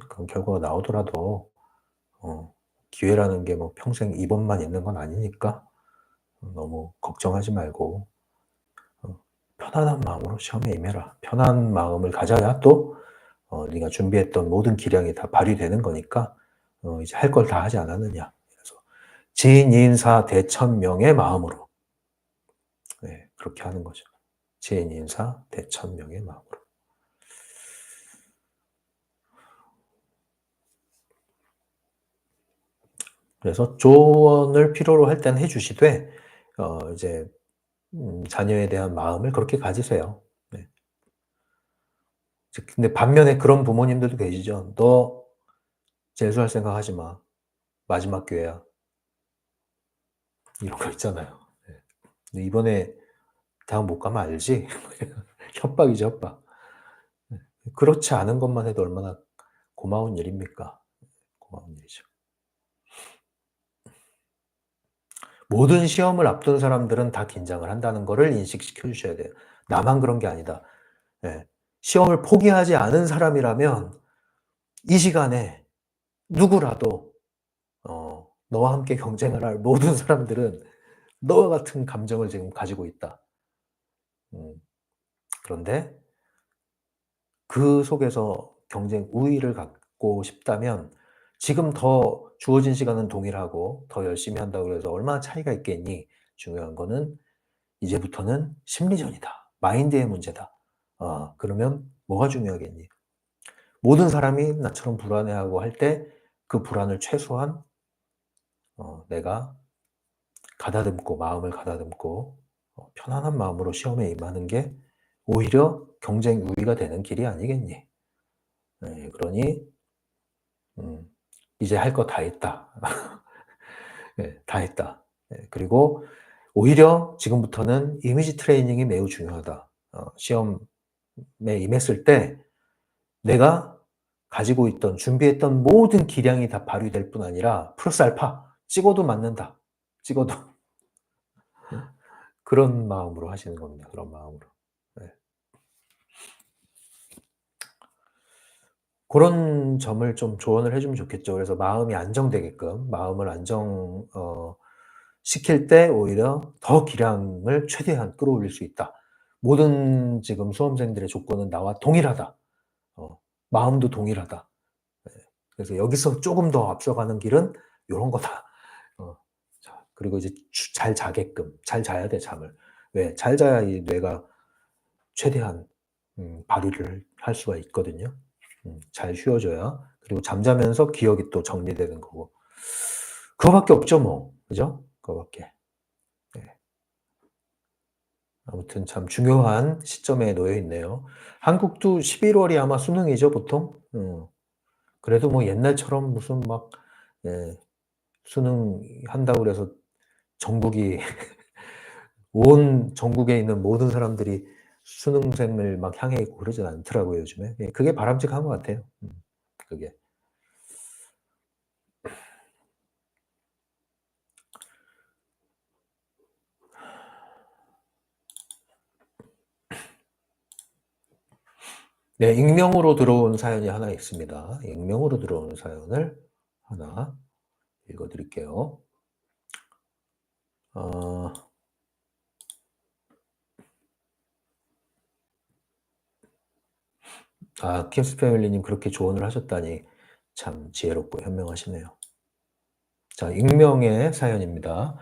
그런 결과가 나오더라도 기회라는 게 뭐 평생 이번만 있는 건 아니니까 너무 걱정하지 말고 어 편안한 마음으로 시험에 임해라. 편한 마음을 가져야 또 네가 준비했던 모든 기량이 다 발휘되는 거니까 이제 할 걸 다 하지 않았느냐." 그래서 진인사 대천명의 마음으로 그렇게 하는 거죠. 진인사 대천명의 마음으로. 그래서 조언을 필요로 할 때는 해 주시되 이제 자녀에 대한 마음을 그렇게 가지세요. 네. 근데 반면에 그런 부모님들도 계시죠. "너 재수할 생각 하지 마. 마지막 기회야." 이런 거 있잖아요. 네. "너 이번에 대학 못 가면 알지?" 협박이죠, 협박. 네. 그렇지 않은 것만 해도 얼마나 고마운 일입니까? 고마운 일이죠. 모든 시험을 앞둔 사람들은 다 긴장을 한다는 거를 인식시켜 주셔야 돼요. 나만 그런 게 아니다. 예. 시험을 포기하지 않은 사람이라면 이 시간에 누구라도 너와 함께 경쟁을 할 모든 사람들은 너와 같은 감정을 지금 가지고 있다. 음. 그런데 그 속에서 경쟁 우위를 갖고 싶다면 지금 더 주어진 시간은 동일하고 더 열심히 한다고 해서 얼마나 차이가 있겠니? 중요한 거는 이제부터는 심리전이다. 마인드의 문제다. 그러면 뭐가 중요하겠니? 모든 사람이 나처럼 불안해하고 할 때 그 불안을 최소한 내가 가다듬고 마음을 가다듬고 편안한 마음으로 시험에 임하는 게 오히려 경쟁 우위가 되는 길이 아니겠니? 그러니 이제 할 거 다 했다. 다 했다. 그리고 오히려 지금부터는 이미지 트레이닝이 매우 중요하다. 시험에 임했을 때 내가 가지고 있던 준비했던 모든 기량이 다 발휘될 뿐 아니라 플러스 알파 찍어도 맞는다. 찍어도 그런 마음으로 하시는 겁니다. 그런 마음으로. 네. 그런 점을 좀 조언을 해 주면 좋겠죠. 그래서 마음이 안정되게끔 마음을 시킬 때 오히려 더 기량을 최대한 끌어올릴 수 있다. 모든 지금 수험생들의 조건은 나와 동일하다. 어 마음도 동일하다. 예. 그래서 여기서 쪼금 더 앞서가는 길은 요런 거다. 자 그리고 이제 잘 자게끔 잘 자야 돼 잠을. 왜? 잘 자야 이 뇌가 최대한 발휘를 할 수가 있거든요. 잘 쉬어 줘야. 그리고 잠자면서 기억이 또 정리되는 거고. 그거밖에 없죠 뭐. 그죠? 그거밖에. 네. 아무튼 참 중요한 시점에 놓여 있네요. 한국도 11 월이 아마 수능이죠 보통? 그래도 뭐 옛날처럼 무슨 막 예 수능한다고 그래서 전국이 온 전국에 있는 모든 사람들이 수능생을 막 향해 있고 그러진 않더라고요 요즘에. 예 그게 바람직한 것 같아요. 그게. 네 익명으로 들어온 사연이 하나 있습니다. 익명으로 들어온 사연을 하나 읽어 드릴게요. 어 킴스 패밀리님 그렇게 조언을 하셨다니 참 지혜롭고 현명하시네요. 자 익명의 사연입니다.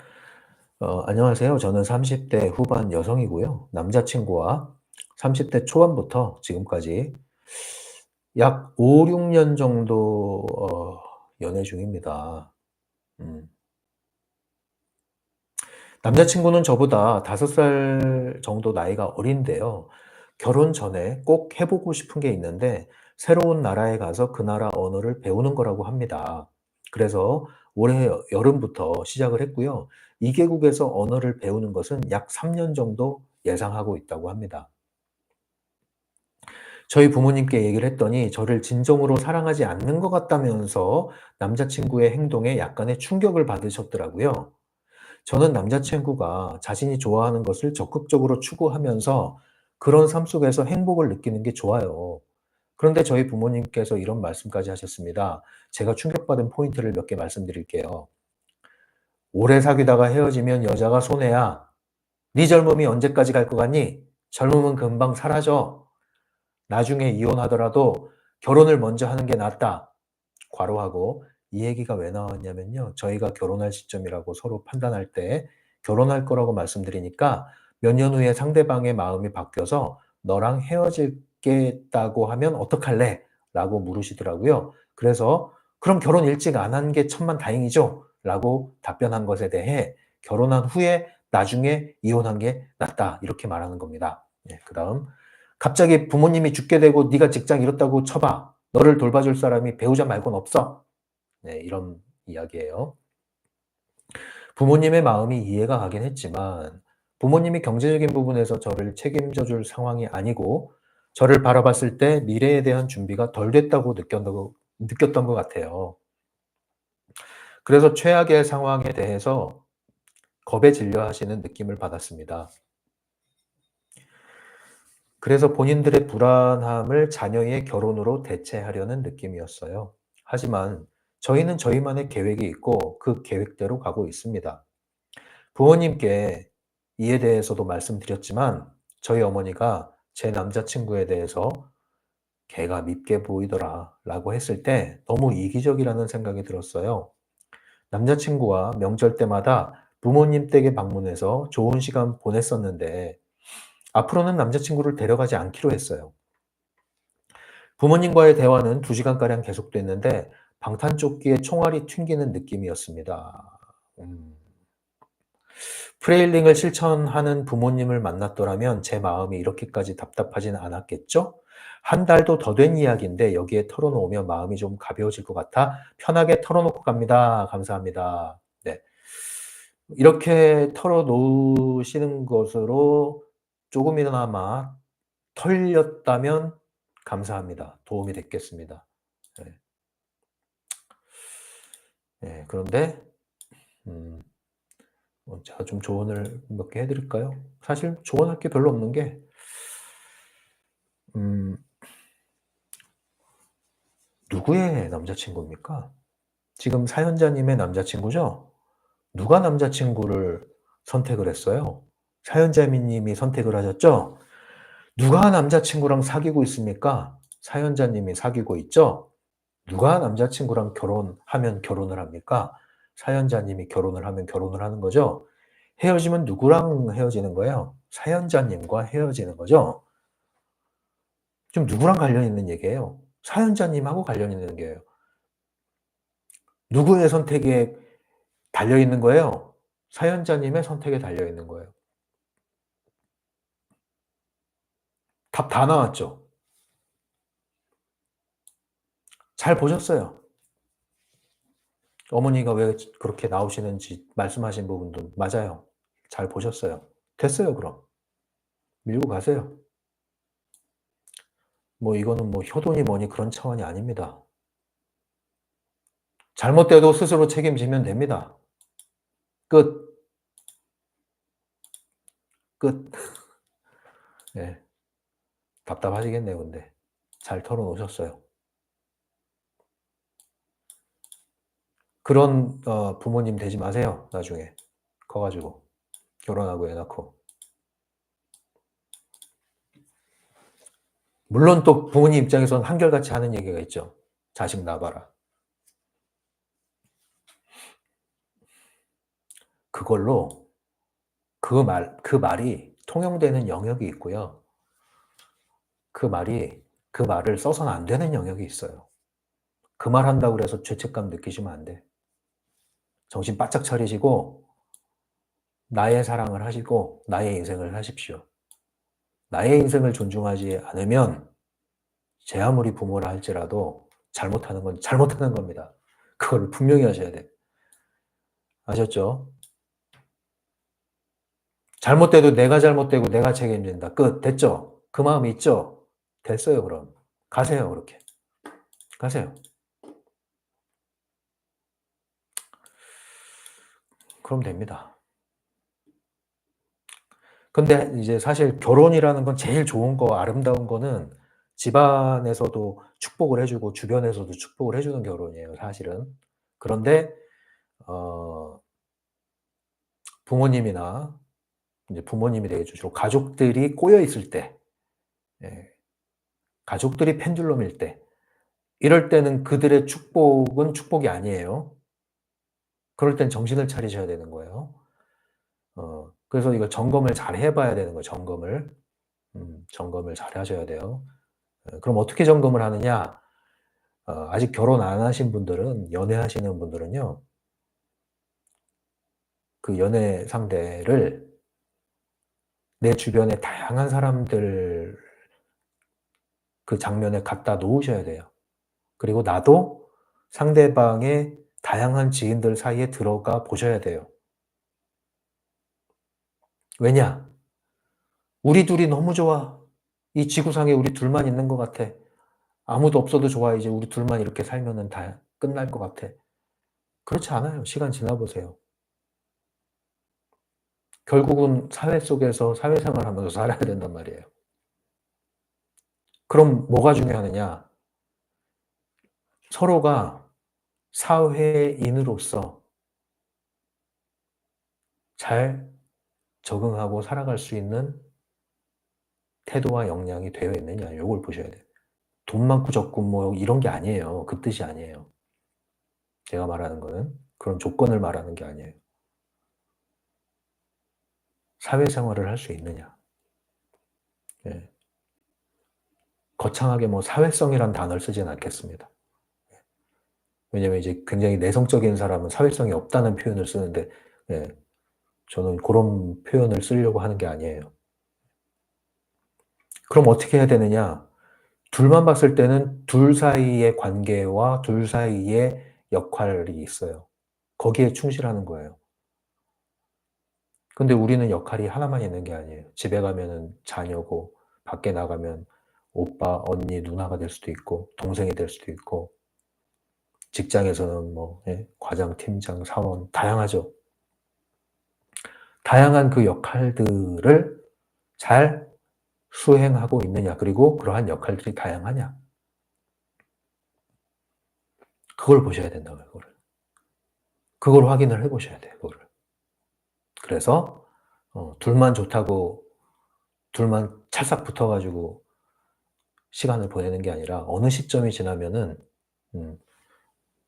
안녕하세요. 저는 30대 후반 여성이고요. 남자친구와 30대 초반부터 지금까지 약 5-6년 정도 연애 중입니다. 음. 남자친구는 저보다 5살 정도 나이가 어린데요. 결혼 전에 꼭 해 보고 싶은 게 있는데 새로운 나라에 가서 그 나라 언어를 배우는 거라고 합니다. 그래서 올해 여름부터 시작을 했고요. 이 개국에서 언어를 배우는 것은 약 3년 정도 예상하고 있다고 합니다. 저희 부모님께 얘기를 했더니 저를 진정으로 사랑하지 않는 것 같다면서 남자친구의 행동에 약간의 충격을 받으셨더라고요. 저는 남자친구가 자신이 좋아하는 것을 적극적으로 추구하면서 그런 삶 속에서 행복을 느끼는 게 좋아요. 그런데 저희 부모님께서 이런 말씀까지 하셨습니다. 제가 충격받은 포인트를 몇 개 말씀드릴게요. 오래 사귀다가 헤어지면 여자가 손해야. 네 젊음이 언제까지 갈 것 같니? 젊음은 금방 사라져. 나중에 이혼하더라도 결혼을 먼저 하는 게 낫다. 괄호하고 이 얘기가 왜 나왔냐면요. 저희가 결혼할 시점이라고 서로 판단할 때 결혼할 거라고 말씀드리니까 몇 년 후에 상대방의 마음이 바뀌어서 너랑 헤어지겠다고 하면 어떡할래? 라고 물으시더라고요. 그래서 그럼 결혼 일찍 안 한 게 천만 다행이죠? 라고 답변한 것에 대해 결혼한 후에 나중에 이혼한 게 낫다. 이렇게 말하는 겁니다. 네, 그 다음 갑자기 부모님이 죽게 되고 네가 직장 잃었다고 쳐봐. 너를 돌봐줄 사람이 배우자 말곤 없어. 네, 이런 이야기예요. 부모님의 마음이 이해가 가긴 했지만 부모님이 경제적인 부분에서 저를 책임져 줄 상황이 아니고 저를 바라봤을 때 미래에 대한 준비가 덜 됐다고 느꼈던 것 같아요. 그래서 최악의 상황에 대해서 겁에 질려 하시는 느낌을 받았습니다. 그래서 본인들의 불안함을 자녀의 결혼으로 대체하려는 느낌이었어요. 하지만 저희는 저희만의 계획이 있고 그 계획대로 가고 있습니다. 부모님께 이에 대해서도 말씀드렸지만 저희 어머니가 제 남자친구에 대해서 걔가 밉게 보이더라 라고 했을 때 너무 이기적이라는 생각이 들었어요. 남자친구와 명절 때마다 부모님 댁에 방문해서 좋은 시간 보냈었는데 앞으로는 남자친구를 데려가지 않기로 했어요. 부모님과의 대화는 2시간가량 계속됐는데 방탄조끼에 총알이 튕기는 느낌이었습니다. 음. 프레일링을 실천하는 부모님을 만났더라면 제 마음이 이렇게까지 답답하진 않았겠죠? 한 달도 더 된 이야기인데 여기에 털어놓으면 마음이 좀 가벼워질 것 같아 편하게 털어놓고 갑니다. 감사합니다. 네. 이렇게 털어놓으시는 것으로 조금이나마 털렸다면 감사합니다. 도움이 됐겠습니다. 네. 네, 그런데 음 제가 좀 조언을 몇 개 해 드릴까요? 사실 조언할 게 별로 없는 게 음 누구의 남자친구입니까? 지금 사연자님의 남자친구죠? 누가 남자친구를 선택을 했어요? 사연자님이 선택을 하셨죠? 누가 남자친구랑 사귀고 있습니까? 사연자님이 사귀고 있죠? 누가 남자친구랑 결혼하면 결혼을 합니까? 사연자님이 결혼을 하면 결혼을 하는 거죠? 헤어지면 누구랑 헤어지는 거예요? 사연자님과 헤어지는 거죠? 지금 누구랑 관련 있는 얘기예요? 사연자님하고 관련 있는 얘기예요. 누구의 선택에 달려 있는 거예요? 사연자님의 선택에 달려 있는 거예요. 답 다 나왔죠? 잘 보셨어요? 어머니가 왜 그렇게 나오시는지 말씀하신 부분도 맞아요. 잘 보셨어요. 됐어요, 그럼. 밀고 가세요. 뭐 이거는 뭐 효도니 뭐니 그런 차원이 아닙니다. 잘못돼도 스스로 책임지면 됩니다. 끝. 끝. 네. 답답하시겠네요, 근데. 잘 털어놓으셨어요. 그런 부모님 되지 마세요, 나중에. 커가지고. 결혼하고 애 낳고. 물론 또 부모님 입장에서는 한결같이 하는 얘기가 있죠. 자식 낳아봐라. 그걸로 그 말이 통용되는 영역이 있고요. 그 말을 써서는 안 되는 영역이 있어요. 그 말 한다고 해서 죄책감 느끼시면 안 돼. 정신 바짝 차리시고 나의 사랑을 하시고 나의 인생을 하십시오. 나의 인생을 존중하지 않으면 제 아무리 부모라 할지라도 잘못하는 건 잘못하는 겁니다. 그걸 분명히 하셔야 돼. 아셨죠? 잘못돼도 내가 잘못되고 내가 책임진다. 끝. 됐죠? 그 마음이 있죠? 됐어요, 그럼. 가세요, 그렇게. 가세요. 그럼 됩니다. 근데 이제 사실 결혼이라는 건 제일 좋은 거, 아름다운 거는 집안에서도 축복을 해주고 주변에서도 축복을 해주는 결혼이에요, 사실은. 그런데 부모님이나 이제 부모님이 되겠죠. 주로 가족들이 꼬여 있을 때, 예, 가족들이 펜듈럼일 때, 이럴 때는 그들의 축복은 축복이 아니에요. 그럴 땐 정신을 차리셔야 되는 거예요. 그래서 이거 점검을 잘 해봐야 되는 거예요. 점검을 잘 하셔야 돼요. 그럼 어떻게 점검을 하느냐? 아직 결혼 안 하신 분들은, 연애하시는 분들은요, 그 연애 상대를 내 주변에 다양한 사람들 그 장면에 갖다 놓으셔야 돼요. 그리고 나도 상대방의 다양한 지인들 사이에 들어가 보셔야 돼요. 왜냐? 우리 둘이 너무 좋아. 이 지구상에 우리 둘만 있는 것 같아. 아무도 없어도 좋아. 이제 우리 둘만 이렇게 살면은 다 끝날 것 같아. 그렇지 않아요. 시간 지나보세요. 결국은 사회 속에서 사회생활 하면서 살아야 된단 말이에요. 그럼 뭐가 중요하느냐? 서로가 사회인으로서 잘 적응하고 살아갈 수 있는 태도와 역량이 되어 있느냐, 이걸 보셔야 돼요. 돈 많고 적고 뭐 이런 게 아니에요. 그 뜻이 아니에요. 제가 말하는 거는 그런 조건을 말하는 게 아니에요. 사회생활을 할 수 있느냐. 예. 거창하게 뭐 사회성이란 단어를 쓰진 않겠습니다. 왜냐면 이제 굉장히 내성적인 사람은 사회성이 없다는 표현을 쓰는데, 예, 저는 그런 표현을 쓰려고 하는 게 아니에요. 그럼 어떻게 해야 되느냐? 둘만 봤을 때는 둘 사이의 관계와 둘 사이의 역할이 있어요. 거기에 충실하는 거예요. 근데 우리는 역할이 하나만 있는 게 아니에요. 집에 가면은 자녀고, 밖에 나가면 오빠, 언니, 누나가 될 수도 있고, 동생이 될 수도 있고, 직장에서는 뭐, 예, 과장, 팀장, 사원, 다양하죠. 다양한 그 역할들을 잘 수행하고 있느냐, 그리고 그러한 역할들이 다양하냐. 그걸 보셔야 된다고요, 그거를. 그걸 확인을 해 보셔야 돼요, 그거를. 그래서 둘만 좋다고 둘만 찰싹 붙어 가지고 시간을 보내는 게 아니라 어느 시점이 지나면은 음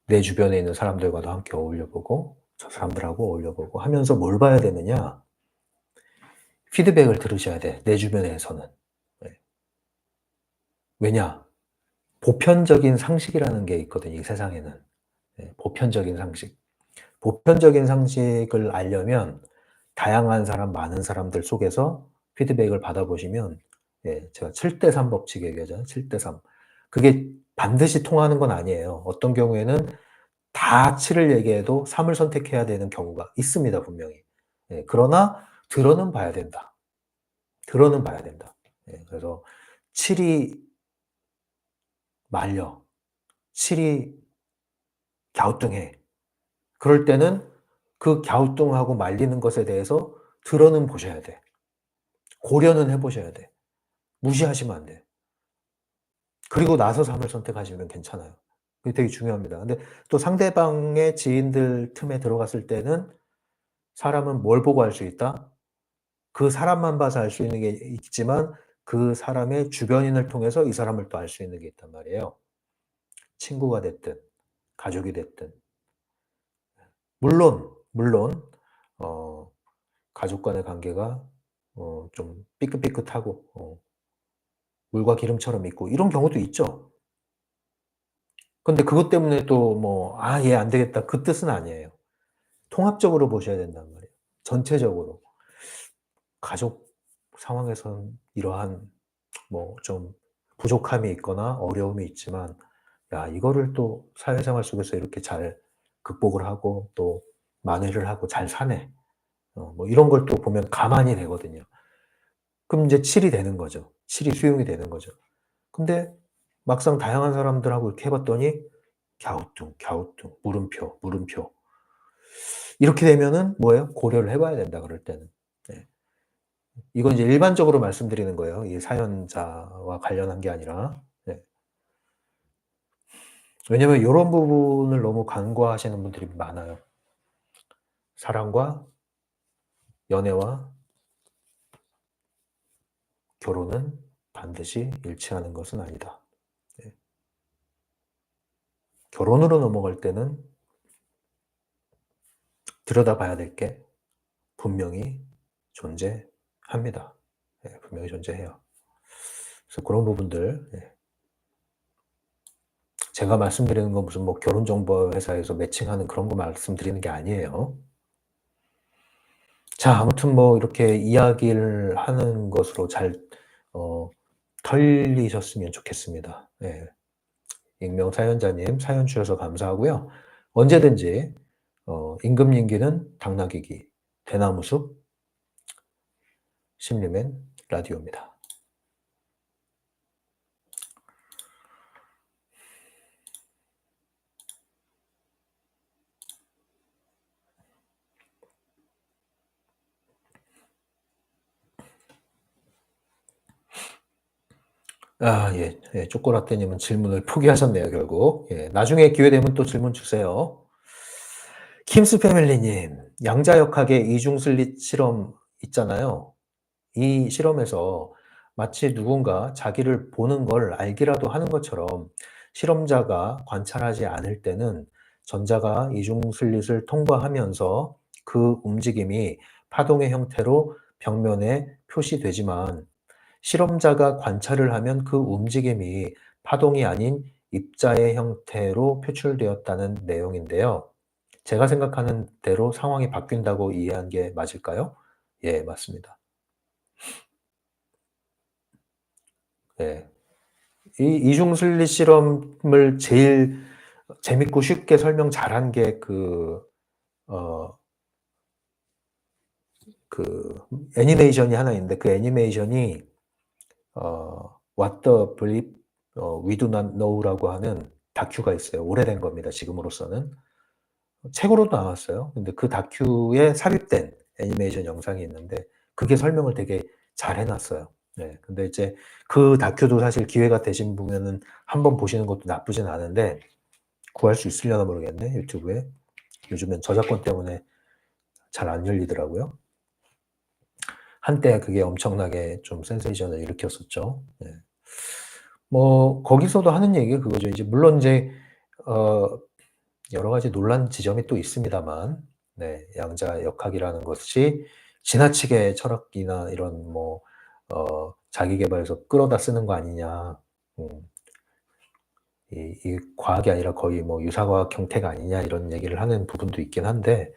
내 주변에 있는 사람들과도 함께 어울려 보고 저 사람들하고 어울려 보고 하면서 뭘 봐야 되느냐? 피드백을 들으셔야 돼, 내 주변에서는. 네. 왜냐? 보편적인 상식이라는 게 있거든요, 이 세상에는. 네, 보편적인 상식. 보편적인 상식을 알려면 다양한 사람, 많은 사람들 속에서 피드백을 받아보시면, 예, 제가 7대3 법칙 얘기하잖아요. 7대3. 그게 반드시 통하는 건 아니에요. 어떤 경우에는 다 7을 얘기해도 3을 선택해야 되는 경우가 있습니다, 분명히. 예, 그러나 들어는 봐야 된다. 들어는 봐야 된다. 예, 그래서 7이 말려. 7이 갸우뚱해. 그럴 때는 그 갸우뚱하고 말리는 것에 대해서 들어는 보셔야 돼. 고려는 해 보셔야 돼. 무시하시면 안 돼. 그리고 나서 3을 선택하시면 괜찮아요. 그게 되게 중요합니다. 근데 또 상대방의 지인들 틈에 들어갔을 때는 사람은 뭘 보고 알 수 있다? 그 사람만 봐서 알 수 있는 게 있지만 그 사람의 주변인을 통해서 이 사람을 또 알 수 있는 게 있단 말이에요. 친구가 됐든 가족이 됐든. 물론 가족 간의 관계가 좀 삐끗삐끗하고 물과 기름처럼 있고 이런 경우도 있죠. 근데 그것 때문에 또 뭐 '아 얘 안 되겠다.' 그 뜻은 아니에요. 통합적으로 보셔야 된단 말이에요. 전체적으로. 가족 상황에선 이러한 뭐 좀 부족함이 있거나 어려움이 있지만 야 이거를 또 사회생활 속에서 이렇게 잘 극복을 하고 또 만회를 하고 잘 사네. 뭐 이런 걸 또 보면 가만이 되거든요. 그럼 인제 7이 되는 거죠. 7이 수용이 되는 거죠. 근데 막상 다양한 사람들하고 이렇게 해 봤더니 갸우뚱, 갸우뚱, 물음표, 물음표. 이렇게 되면은 뭐예요? 고려를 해 봐야 된다 그럴 때는. 네. 이건 이제 일반적으로 말씀드리는 거예요. 이 사연자와 관련한 게 아니라. 네. 왜냐면 요런 부분을 너무 간과하시는 분들이 많아요. 사랑과 연애와 결혼은 반드시 일치하는 것은 아니다. 네. 결혼으로 넘어갈 때는 들여다봐야 될 게 분명히 존재합니다. 네, 분명히 존재해요. 그래서 그런 부분들 제가 말씀드리는 건 무슨 뭐 결혼정보 회사에서 매칭하는 그런 거 말씀드리는 게 아니에요. 자, 아무튼 뭐 이렇게 이야기를 하는 것으로 잘 털리셨으면 좋겠습니다. 예. 익명 사연자님 사연 주셔서 감사하고요. 언제든지 임금님기는 당나귀기, 대나무숲, 심리맨 라디오입니다. 아 예. 예. 쪼꼬라떼님은 질문을 포기하셨네요 결국. 예. 나중에 기회 되면 또 질문 주세요. 킴스 패밀리님, 양자역학의 이중 슬릿 실험 있잖아요. 이 실험에서 마치 누군가 자기를 보는 걸 알기라도 하는 것처럼 실험자가 관찰하지 않을 때는 전자가 이중 슬릿을 통과하면서 그 움직임이 파동의 형태로 벽면에 표시되지만 실험자가 관찰을 하면 그 움직임이 파동이 아닌 입자의 형태로 표출되었다는 내용인데요. 제가 생각하는 대로 상황이 바뀐다고 이해한 게 맞을까요? 예, 맞습니다. 예. 이 이중 슬릿 실험을 제일 재밌고 쉽게 설명 잘한 게 어 그 애니메이션이 하나 있는데 그 애니메이션이 What the Bleep We Do Not Know라고 하는 다큐가 있어요. 오래된 겁니다, 지금으로서는. 책으로도 나왔어요. 근데 그 다큐에 삽입된 애니메이션 영상이 있는데 그게 설명을 되게 잘 해 놨어요. 네. 근데 이제 그 다큐도 사실 기회가 되신 분은 한번 보시는 것도 나쁘진 않은데 구할 수 있으려나 모르겠네, 유튜브에. 요즘엔 저작권 때문에 잘 안 열리더라고요. 한때 그게 엄청나게 좀 센세이션을 일으켰었죠. 네. 뭐 거기서도 하는 얘기가 그거죠. 이제 물론 이제 여러 가지 논란 지점이 또 있습니다만, 네, 양자 역학이라는 것이 지나치게 철학이나 이런 뭐 자기 개발에서 끌어다 쓰는 거 아니냐, 이 과학이 아니라 거의 뭐 유사과학 형태가 아니냐 이런 얘기를 하는 부분도 있긴 한데,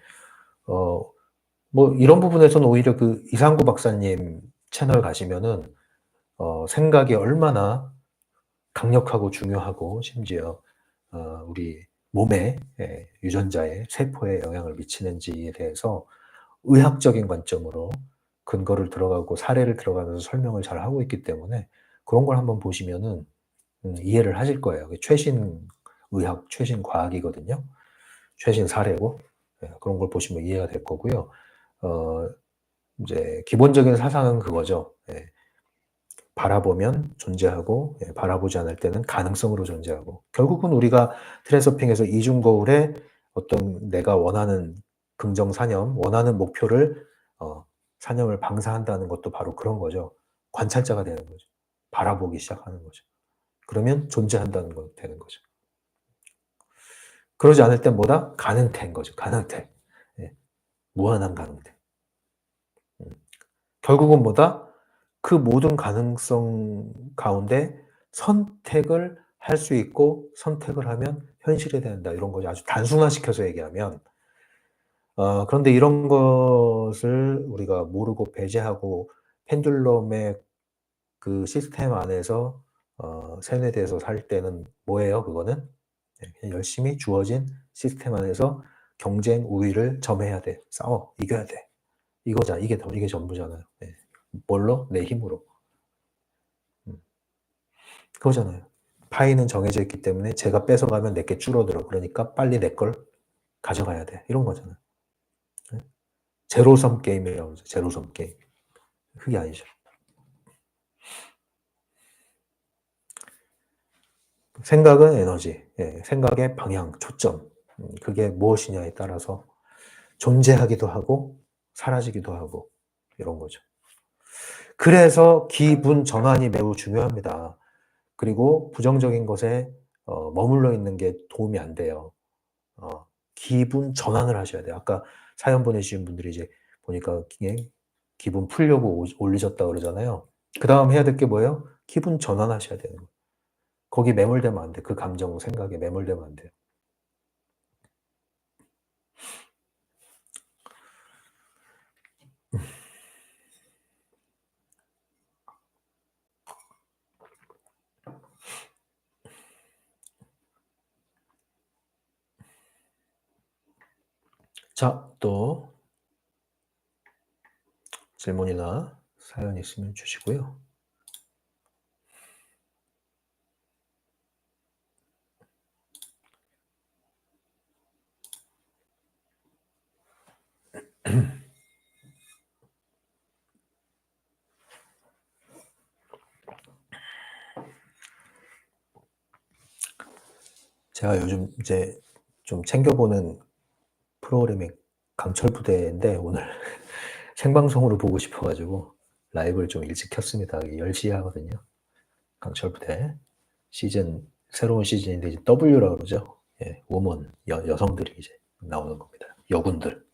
뭐 이런 부분에서는 오히려 그 이상구 박사님 채널 가시면은 생각이 얼마나 강력하고 중요하고 심지어 우리 몸에 유전자에 세포에 영향을 미치는지에 대해서 의학적인 관점으로 근거를 들어가고 사례를 들어가면서 설명을 잘 하고 있기 때문에 그런 걸 한번 보시면은 이해를 하실 거예요. 최신 의학, 최신 과학이거든요. 최신 사례고 그런 걸 보시면 이해가 될 거고요. 이제 기본적인 사상은 그거죠. 바라보면 존재하고 바라보지 않을 때는 가능성으로 존재하고, 결국은 우리가 트랜서핑에서 이중거울에 어떤 내가 원하는 긍정 사념, 원하는 목표를 사념을 방사한다는 것도 바로 그런 거죠. 관찰자가 되는 거죠. 바라보기 시작하는 거죠. 그러면 존재한다는 거 되는 거죠. 그러지 않을 땐 뭐다? 가능태인 거죠. 가능태. 무한한 가능태. 결국은 뭐다? 그 모든 가능성 가운데 선택을 할 수 있고 선택을 하면 현실이 된다. 이런 거죠. 아주 단순화시켜서 얘기하면. 그런데 이런 것을 우리가 모르고 배제하고 펜듈럼의 그 시스템 안에서 세뇌돼서 살 때는 뭐예요? 그거는 그냥 열심히 주어진 시스템 안에서 경쟁 우위를 점해야 돼. 싸워. 이겨야 돼. 이거자. 이게 전부잖아요. 네. 뭘로? 내 힘으로. 그거잖아요. 파이는 정해져 있기 때문에 제가 뺏어가면 내게 줄어들어. 그러니까 빨리 내 걸 가져가야 돼. 이런 거잖아요. 제로섬 게임이라고 하죠. 제로섬 게임. 그게 아니죠. 생각은 에너지, 생각의 방향, 초점. 그게 무엇이냐에 따라서 존재하기도 하고 사라지기도 하고 이런 거죠. 그래서 기분 전환이 매우 중요합니다. 그리고 부정적인 것에 머물러 있는 게 도움이 안 돼요. 기분 전환을 하셔야 돼요. 아까 사연 보내주신 분들이 이제 보니까 기분 풀려고 올리셨다 그러잖아요. 그 다음 해야 될 게 뭐예요? 기분 전환하셔야 되는 거예요. 거기 매몰되면 안 돼. 그 감정, 생각에 매몰되면 안 돼요. 자, 또 질문이나 사연 있으면 주시고요. 제가 요즘 이제 좀 챙겨보는 프로그램이 강철부대인데 오늘 생방송으로 보고 싶어가지고 라이브를 좀 일찍 켰습니다. 10시에 하거든요. 강철부대 새로운 시즌인데 이제 W라고 그러죠. 우먼 여성들이 이제 나오는 겁니다. 여군들.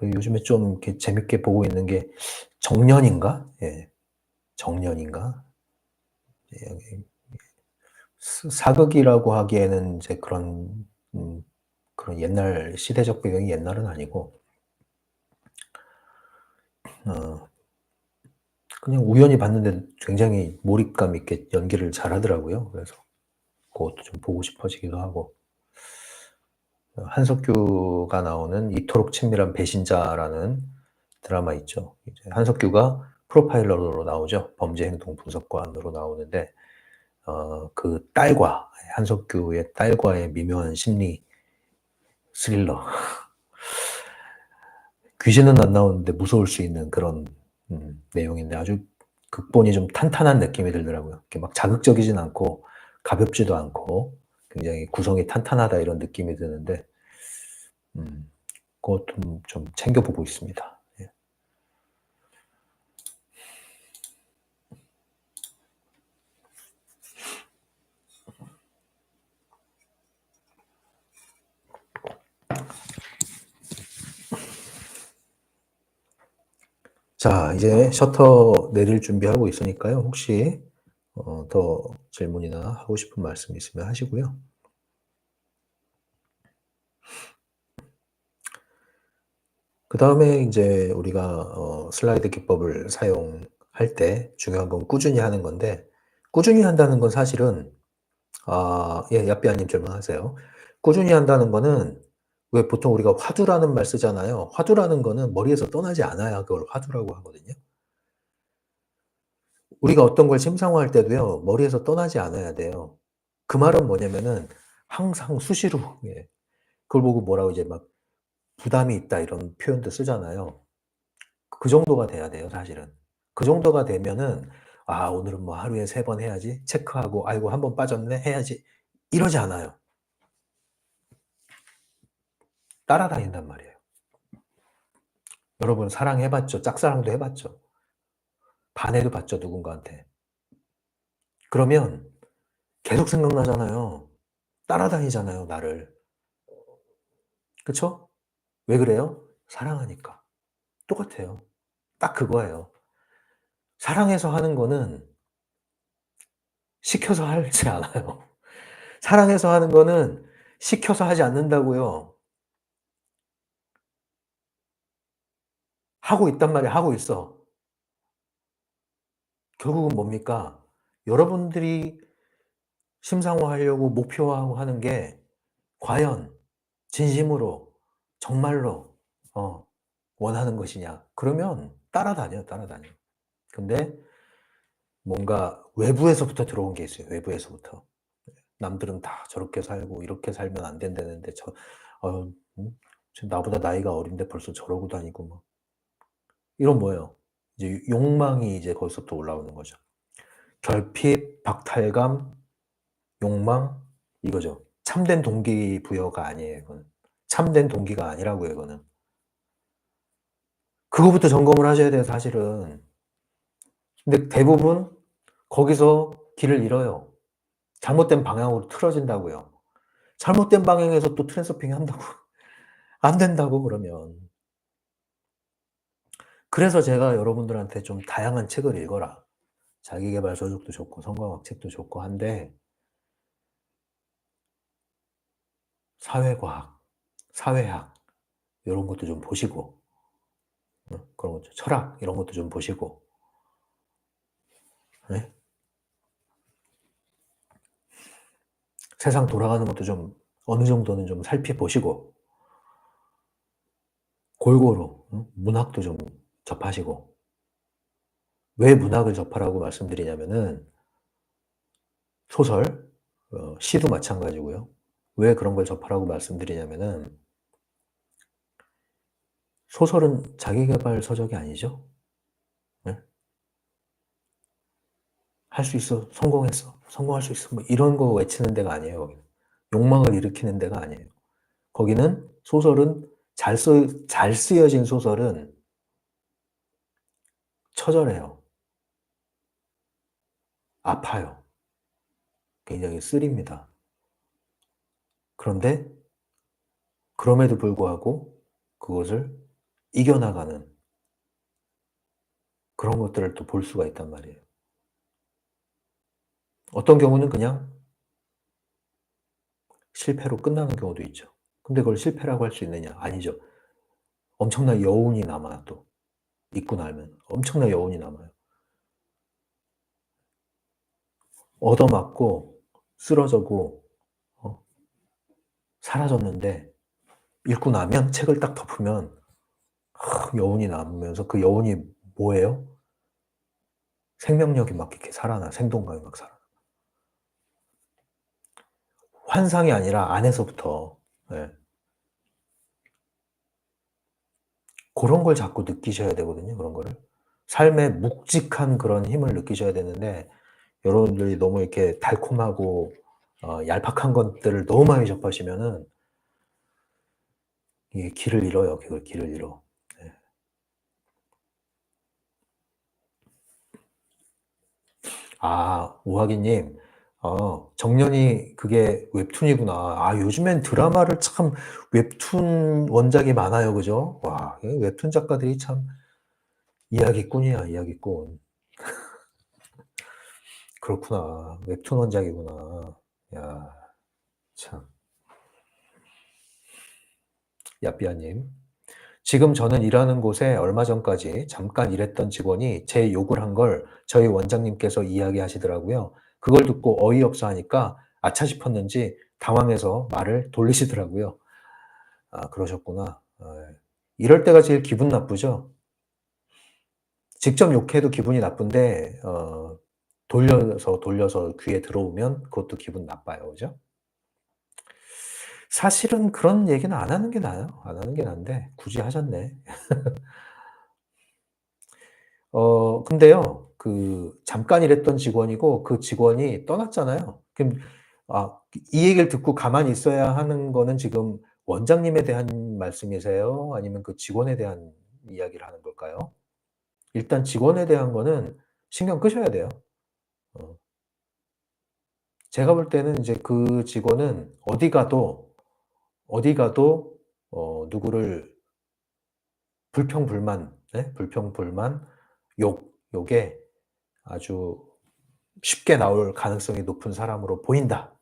요즘에 좀 이렇게 재밌게 보고 있는 게 정년인가? 정년인가? 사극이라고 하기에는 이제 그런 옛날 시대적 배경이 옛날은 아니고 그냥 우연히 봤는데 굉장히 몰입감 있게 연기를 잘하더라고요. 그래서 그것도 좀 보고 싶어지기도 하고, 한석규가 나오는 이토록 친밀한 배신자라는 드라마 있죠. 이제 한석규가 프로파일러로 나오죠. 범죄행동 분석관으로 나오는데 그 딸과 한석규의 딸과의 미묘한 심리 스릴러. 귀신은 안 나오는데 무서울 수 있는 그런 내용인데 아주 극본이 좀 탄탄한 느낌이 들더라고요. 이렇게 막 자극적이진 않고 가볍지도 않고 굉장히 구성이 탄탄하다 이런 느낌이 드는데 그것도 좀 챙겨보고 있습니다. 예. 자, 이제 셔터 내릴 준비하고 있으니까요. 혹시 더 질문이나 하고 싶은 말씀 있으면 하시고요. 그 다음에 이제 우리가 슬라이드 기법을 사용할 때 중요한 건 꾸준히 하는 건데, 꾸준히 한다는 건 사실은 예, 야삐아님 질문하세요. 꾸준히 한다는 거는 왜 보통 우리가 화두라는 말 쓰잖아요. 화두라는 거는 머리에서 떠나지 않아야 그걸 화두라고 하거든요. 우리가 어떤 걸 심상화할 때도요, 머리에서 떠나지 않아야 돼요. 그 말은 뭐냐면은 항상 수시로, 예, 그걸 보고 뭐라고 이제 막 부담이 있다 이런 표현도 쓰잖아요. 그 정도가 돼야 돼요, 사실은. 그 정도가 되면은, 오늘은 뭐 하루에 3번 해야지. 체크하고, 아이고, 1번 빠졌네. 해야지. 이러지 않아요. 따라다닌단 말이에요. 여러분, 사랑해봤죠? 짝사랑도 해봤죠? 반해도 봤죠? 누군가한테. 그러면 계속 생각나잖아요. 따라다니잖아요, 나를. 그쵸? 왜 그래요? 사랑하니까. 똑같아요. 딱 그거예요. 사랑해서 하는 거는 시켜서 하지 않아요. 사랑해서 하는 거는 시켜서 하지 않는다고요. 하고 있단 말이에요. 하고 있어. 결국은 뭡니까? 여러분들이 심상화하려고 목표화하고 하는 게 과연 진심으로 정말로 원하는 것이냐? 그러면 따라다녀. 근데 뭔가 외부에서부터 들어온 게 있어요. 외부에서부터. 남들은 다 저렇게 살고 이렇게 살면 안 된다는데 지금 나보다 나이가 어린데 벌써 저러고 다니고 뭐 이런 뭐예요? 이제 욕망이 이제 거기서부터 올라오는 거죠. 결핍, 박탈감, 욕망 이거죠. 참된 동기부여가 아니에요, 이거는. 참된 동기가 아니라고요, 이거는. 그거부터 점검을 하셔야 돼요, 사실은. 근데 대부분 거기서 길을 잃어요. 잘못된 방향으로 틀어진다고요. 잘못된 방향에서 또 트랜스서핑 한다고. 안 된다고 그러면. 그래서 제가 여러분들한테 좀 다양한 책을 읽어라. 자기계발 서적도 좋고 성과학 책도 좋고 한데 사회과학, 사회학 이런 것도 좀 보시고 그런 것도 철학 이런 것도 좀 보시고 네? 세상 돌아가는 것도 좀 어느 정도는 좀 살펴보시고 골고루 문학도 좀 접하시고 왜 문학을 접하라고 말씀드리냐면은 소설, 시도 마찬가지고요. 왜 그런 걸 접하라고 말씀드리냐면은 소설은 자기계발 서적이 아니죠. 네? 할 수 있어, 성공했어, 성공할 수 있어 뭐 이런 거 외치는 데가 아니에요. 거기는. 욕망을 일으키는 데가 아니에요. 거기는 소설은 잘 쓰여진 소설은 처절해요. 아파요. 굉장히 쓰립니다. 그런데 그럼에도 불구하고 그것을 이겨나가는 그런 것들을 또 볼 수가 있단 말이에요. 어떤 경우는 그냥 실패로 끝나는 경우도 있죠. 근데 그걸 실패라고 할 수 있느냐? 아니죠. 엄청난 여운이 남아요, 또. 잊고 나면. 엄청난 여운이 남아요. 얻어맞고, 쓰러져고, 사라졌는데, 읽고 나면, 책을 딱 덮으면, 여운이 남으면서 그 여운이 뭐예요? 생명력이 막 이렇게 살아나, 생동감이 막 살아나. 환상이 아니라 안에서부터, 예. 그런 걸 자꾸 느끼셔야 되거든요, 그런 거를. 삶에 묵직한 그런 힘을 느끼셔야 되는데 여러분들이 너무 이렇게 달콤하고 얄팍한 것들을 너무 많이 접하시면은 이게 길을 잃어요. 그걸 길을 잃어. 네. 오하기님, 정년이 그게 웹툰이구나. 요즘엔 드라마를 참 웹툰 원작이 많아요. 그죠? 와, 이 웹툰 작가들이 참 이야기꾼이야, 이야기꾼. 그렇구나. 웹툰 원작이구나. 야, 참. 야삐아님. 지금 저는 일하는 곳에 얼마 전까지 잠깐 일했던 직원이 제 욕을 한 걸 저희 원장님께서 이야기하시더라고요. 그걸 듣고 어이없어 하니까 아차 싶었는지 당황해서 말을 돌리시더라고요. 그러셨구나. 이럴 때가 제일 기분 나쁘죠? 직접 욕해도 기분이 나쁜데, 돌려서 귀에 들어오면 그것도 기분 나빠요. 그죠? 사실은 그런 얘기는 안 하는 게 나아요. 안 하는 게 나은데, 굳이 하셨네. 근데요, 잠깐 일했던 직원이고 그 직원이 떠났잖아요. 그럼, 이 얘기를 듣고 가만히 있어야 하는 거는 지금 원장님에 대한 말씀이세요? 아니면 그 직원에 대한 이야기를 하는 걸까요? 일단 직원에 대한 거는 신경 끄셔야 돼요. 어, 제가 볼 때는 이제 그 직원은 어디 가도, 누구를 불평불만, 네? 불평불만, 욕에 아주 쉽게 나올 가능성이 높은 사람으로 보인다.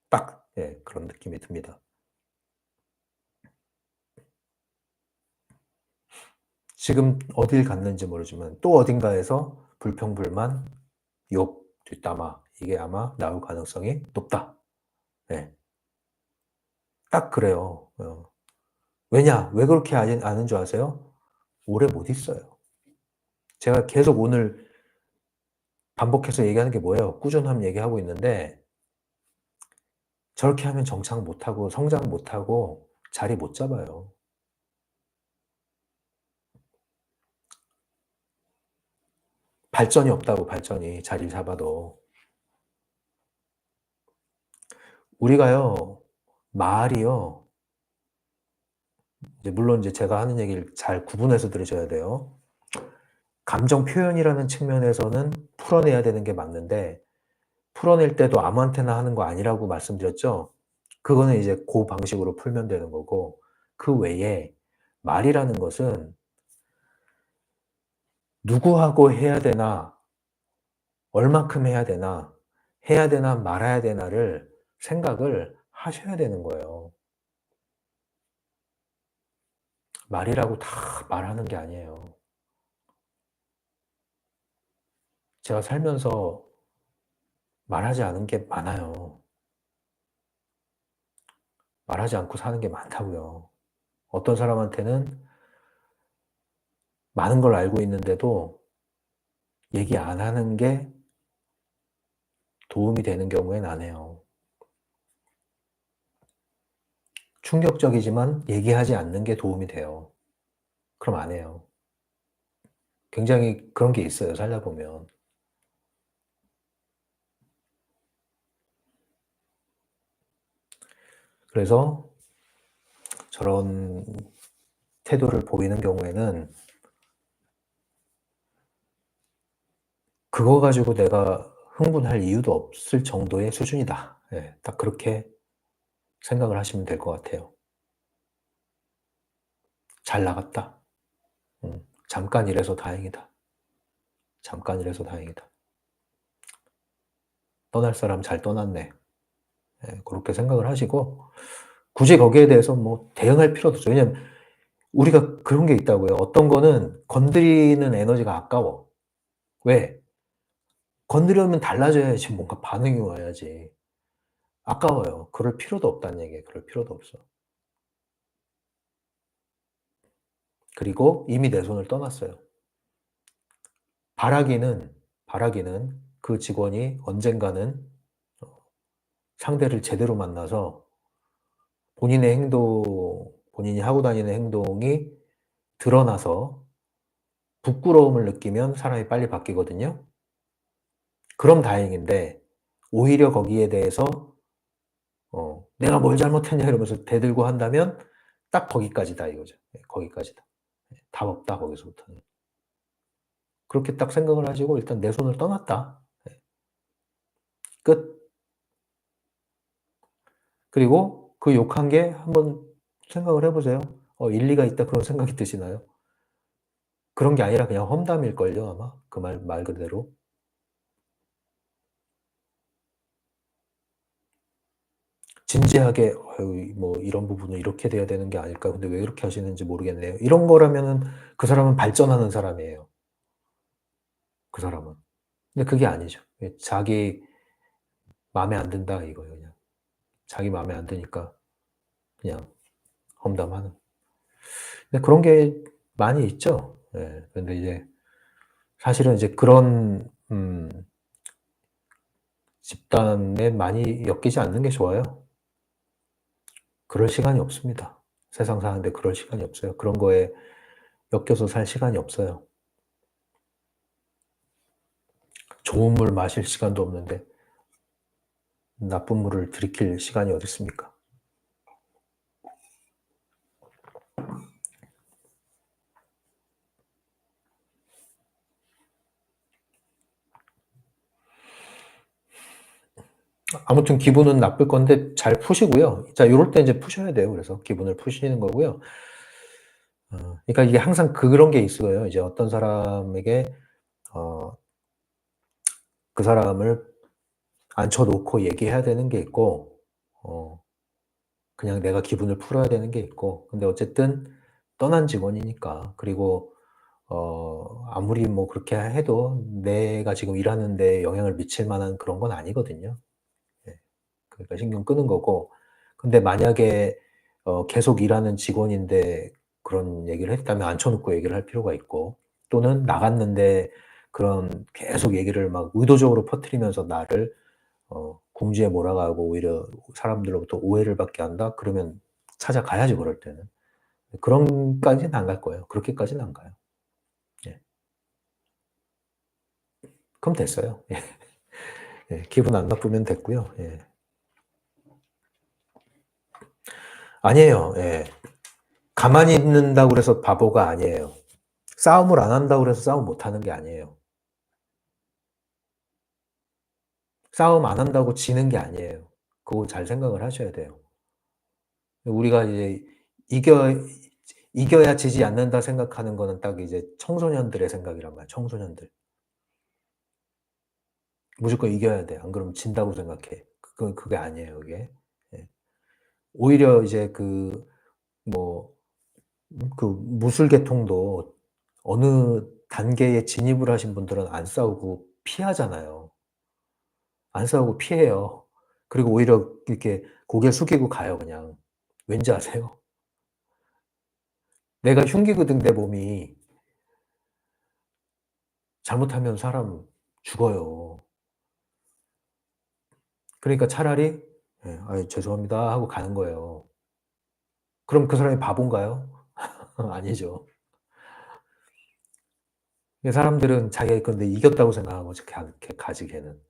딱, 예, 그런 느낌이 듭니다. 지금 어딜 갔는지 모르지만 또 어딘가에서 불평불만, 욕, 뒷담화, 이게 아마 나올 가능성이 높다. 예, 딱 그래요. 왜냐? 왜 그렇게 아는 줄 아세요? 오래 못 있어요. 제가 계속 오늘 반복해서 얘기하는 게 뭐예요? 꾸준함 얘기하고 있는데 저렇게 하면 정착 못하고 성장 못하고 자리 못 잡아요. 발전이 없다고, 발전이. 자리를 잡아도. 우리가요, 말이요, 물론 이제 제가 하는 얘기를 잘 구분해서 들으셔야 돼요. 감정 표현이라는 측면에서는 풀어내야 되는 게 맞는데, 풀어낼 때도 아무한테나 하는 거 아니라고 말씀드렸죠? 그거는 이제 그 방식으로 풀면 되는 거고, 그 외에 말이라는 것은 누구하고 해야 되나, 얼만큼 해야 되나 말아야 되나를 생각을 하셔야 되는 거예요. 말이라고 다 말하는 게 아니에요. 제가 살면서 말하지 않은 게 많아요. 말하지 않고 사는 게 많다고요. 어떤 사람한테는 많은 걸 알고 있는데도 얘기 안 하는 게 도움이 되는 경우엔 안 해요. 충격적이지만 얘기하지 않는 게 도움이 돼요. 그럼 안 해요. 굉장히 그런 게 있어요, 살다 보면. 그래서 저런 태도를 보이는 경우에는 그거 가지고 내가 흥분할 이유도 없을 정도의 수준이다. 예, 딱 그렇게 생각을 하시면 될 것 같아요. 잘 나갔다. 잠깐 일해서 다행이다. 잠깐 일해서 다행이다. 떠날 사람 잘 떠났네. 예, 그렇게 생각을 하시고 굳이 거기에 대해서 뭐 대응할 필요도 없어요. 왜냐면 우리가 그런 게 있다고요. 어떤 거는 건드리는 에너지가 아까워. 왜? 건드리면 달라져야지 뭔가 반응이 와야지. 아까워요. 그럴 필요도 없다는 얘기예요. 그럴 필요도 없어. 그리고 이미 내 손을 떠났어요. 바라기는 그 직원이 언젠가는 상대를 제대로 만나서 본인이 하고 다니는 행동이 드러나서 부끄러움을 느끼면 사람이 빨리 바뀌거든요. 그럼 다행인데 오히려 거기에 대해서 '내가 뭘 잘못했냐.' 이러면서 대들고 한다면 딱 거기까지다 이거죠. 예 거기까지다. 예 답 없다 거기서부터는. 그렇게 딱 생각을 하시고 일단 '내 손을 떠났다.' 예 끝. 그리고 그 욕한 게 한번 생각을 해 보세요. '일리가 있다.' 그런 생각이 드시나요? 그런 게 아니라 그냥 험담일걸요 아마 그 말 그대로. 진지하게 뭐 이런 부분은 이렇게 돼야 되는 게 아닐까. 근데 왜 그렇게 하시는지 모르겠네요. 이런 거라면은 그 사람은 발전하는 사람이에요, 그 사람은. 근데 그게 아니죠. 예 자기 마음에 안 든다 이거예요 그냥. 자기 마음에 안 드니까 그냥 험담하는. 근데 그런 게 많이 있죠. 예. 근데 이제 사실은 이제 그런 집단에 많이 엮이지 않는 게 좋아요. 그럴 시간이 없습니다. 세상 사는데 그럴 시간이 없어요. 그런 거에 엮여서 살 시간이 없어요. 좋은 물 마실 시간도 없는데 나쁜 물을 들이킬 시간이 어디 있습니까? 아무튼 기분은 나쁠 건데 잘 푸시고요. 자 요럴 때 인제 푸셔야 돼요. 그래서 기분을 푸시는 거고요. 그러니까 이게 항상 그런 게 있어요. 이제 어떤 사람에게 어 그 사람을 앉혀 놓고 얘기해야 되는 게 있고 어 그냥 내가 기분을 풀어야 되는 게 있고 근데 어쨌든 떠난 직원이니까 그리고 아무리 뭐 그렇게 해도 내가 지금 일하는 데 영향을 미칠 만한 그런 건 아니거든요. 예. 그러니까 신경 끄는 거고 근데 만약에 계속 일하는 직원인데 그런 얘기를 했다면 앉혀 놓고 얘기를 할 필요가 있고 또는 나갔는데 그런 계속 얘기를 막 의도적으로 퍼뜨리면서 나를 궁지에 몰아가고 오히려 사람들로부터 오해를 받게 한다? 그러면 찾아가야죠 그럴 때는. 그런까지는 안 갈 거예요. 그렇게까지는 안 가요. 예. 그럼 됐어요. 예. 예. 기분 안 나쁘면 됐고요. 예. 아니에요. 예. 가만히 있는다고 그래서 바보가 아니에요. 싸움을 안 한다고 그래서 싸움 못 하는 게 아니에요. 싸움 안 한다고 지는 게 아니에요. 그거 잘 생각을 하셔야 돼요. 우리가 이제 이겨 이겨야 지지 않는다 생각하는 거는 딱 이제 청소년들의 생각이란 말이에요, 청소년들. 무조건 이겨야 돼. 안 그러면 진다고 생각해. 그게 아니에요, 그게. 예. 오히려 이제 뭐 무술 계통도 어느 단계에 진입을 하신 분들은 안 싸우고 피하잖아요. 안 싸우고 피해요. 그리고 오히려 이렇게 고개 숙이고 가요 그냥. 왠지 아세요? 내가 흉기거든 내 몸이. 잘못하면 사람 죽어요. 그러니까 차라리 예 "아이 죄송합니다." 하고 가는 거예요. 그럼 그 사람이 바본가요? 아니죠. 사람들은 자기가 근데 이겼다고 생각하고 가지 걔는.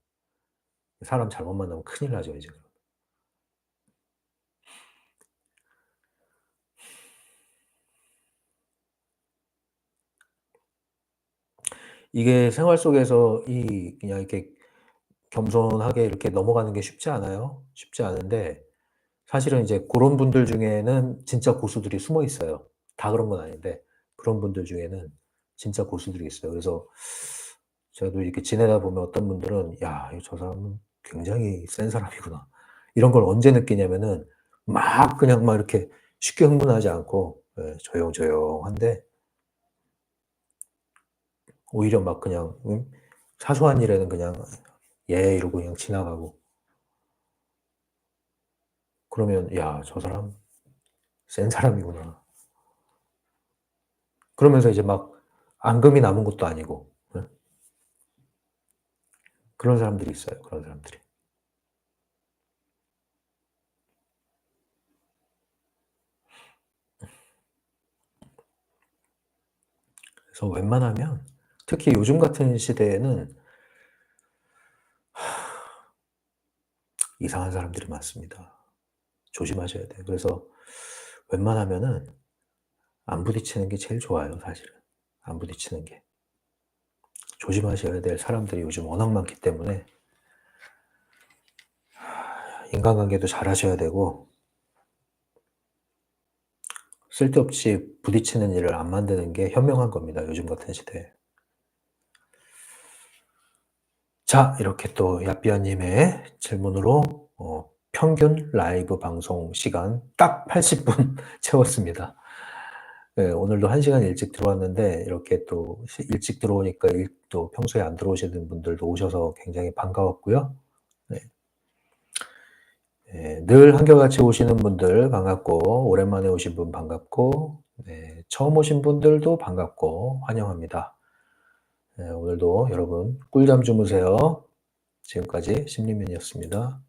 사람 잘못 만나면 큰일 나죠 이제. 이게 생활 속에서 그냥 이렇게 겸손하게 이렇게 넘어가는 게 쉽지 않아요. 쉽지 않은데 사실은 이제 고런 분들 중에는 진짜 고수들이 숨어 있어요. 다 그런 건 아닌데 그런 분들 중에는 진짜 고수들이 있어요. 그래서 저도 이렇게 지내다 보면 어떤 분들은 '야 저 사람은 굉장히 센 사람이구나.' 이런 걸 언제 느끼냐면은 막 그냥 막 이렇게 쉽게 흥분하지 않고 예 조용조용한데 오히려 막 그냥 사소한 일에는 그냥 "예." 이러고 그냥 지나가고 그러면 '야 저 사람 센 사람이구나.' 그러면서 이제 막 앙금이 남은 것도 아니고 예 그런 사람들이 있어요, 그런 사람들이. 그래서 웬만하면 특히 요즘 같은 시대에는 이상한 사람들이 많습니다. 조심하셔야 돼요. 그래서 웬만하면은 안 부딪히는 게 제일 좋아요, 사실은. 안 부딪히는 게. 조심하셔야 될 사람들이 요즘 워낙 많기 때문에 인간관계도 잘하셔야 되고 쓸데없이 부딪히는 일을 안 만드는 게 현명한 겁니다, 요즘 같은 시대에. 자, 이렇게 또 야삐아님의 질문으로 평균 라이브 방송 시간 딱 80분 채웠습니다. 네, 오늘도 1시간 일찍 들어왔는데 이렇게 또 일찍 들어오니까 또 평소에 안 들어오시는 분들도 오셔서 굉장히 반가웠고요. 네. 네, 늘 한결같이 오시는 분들 반갑고 오랜만에 오신 분 반갑고 네, 처음 오신 분들도 반갑고 환영합니다. 네, 오늘도 여러분 꿀잠 주무세요. 지금까지 심리맨이었습니다.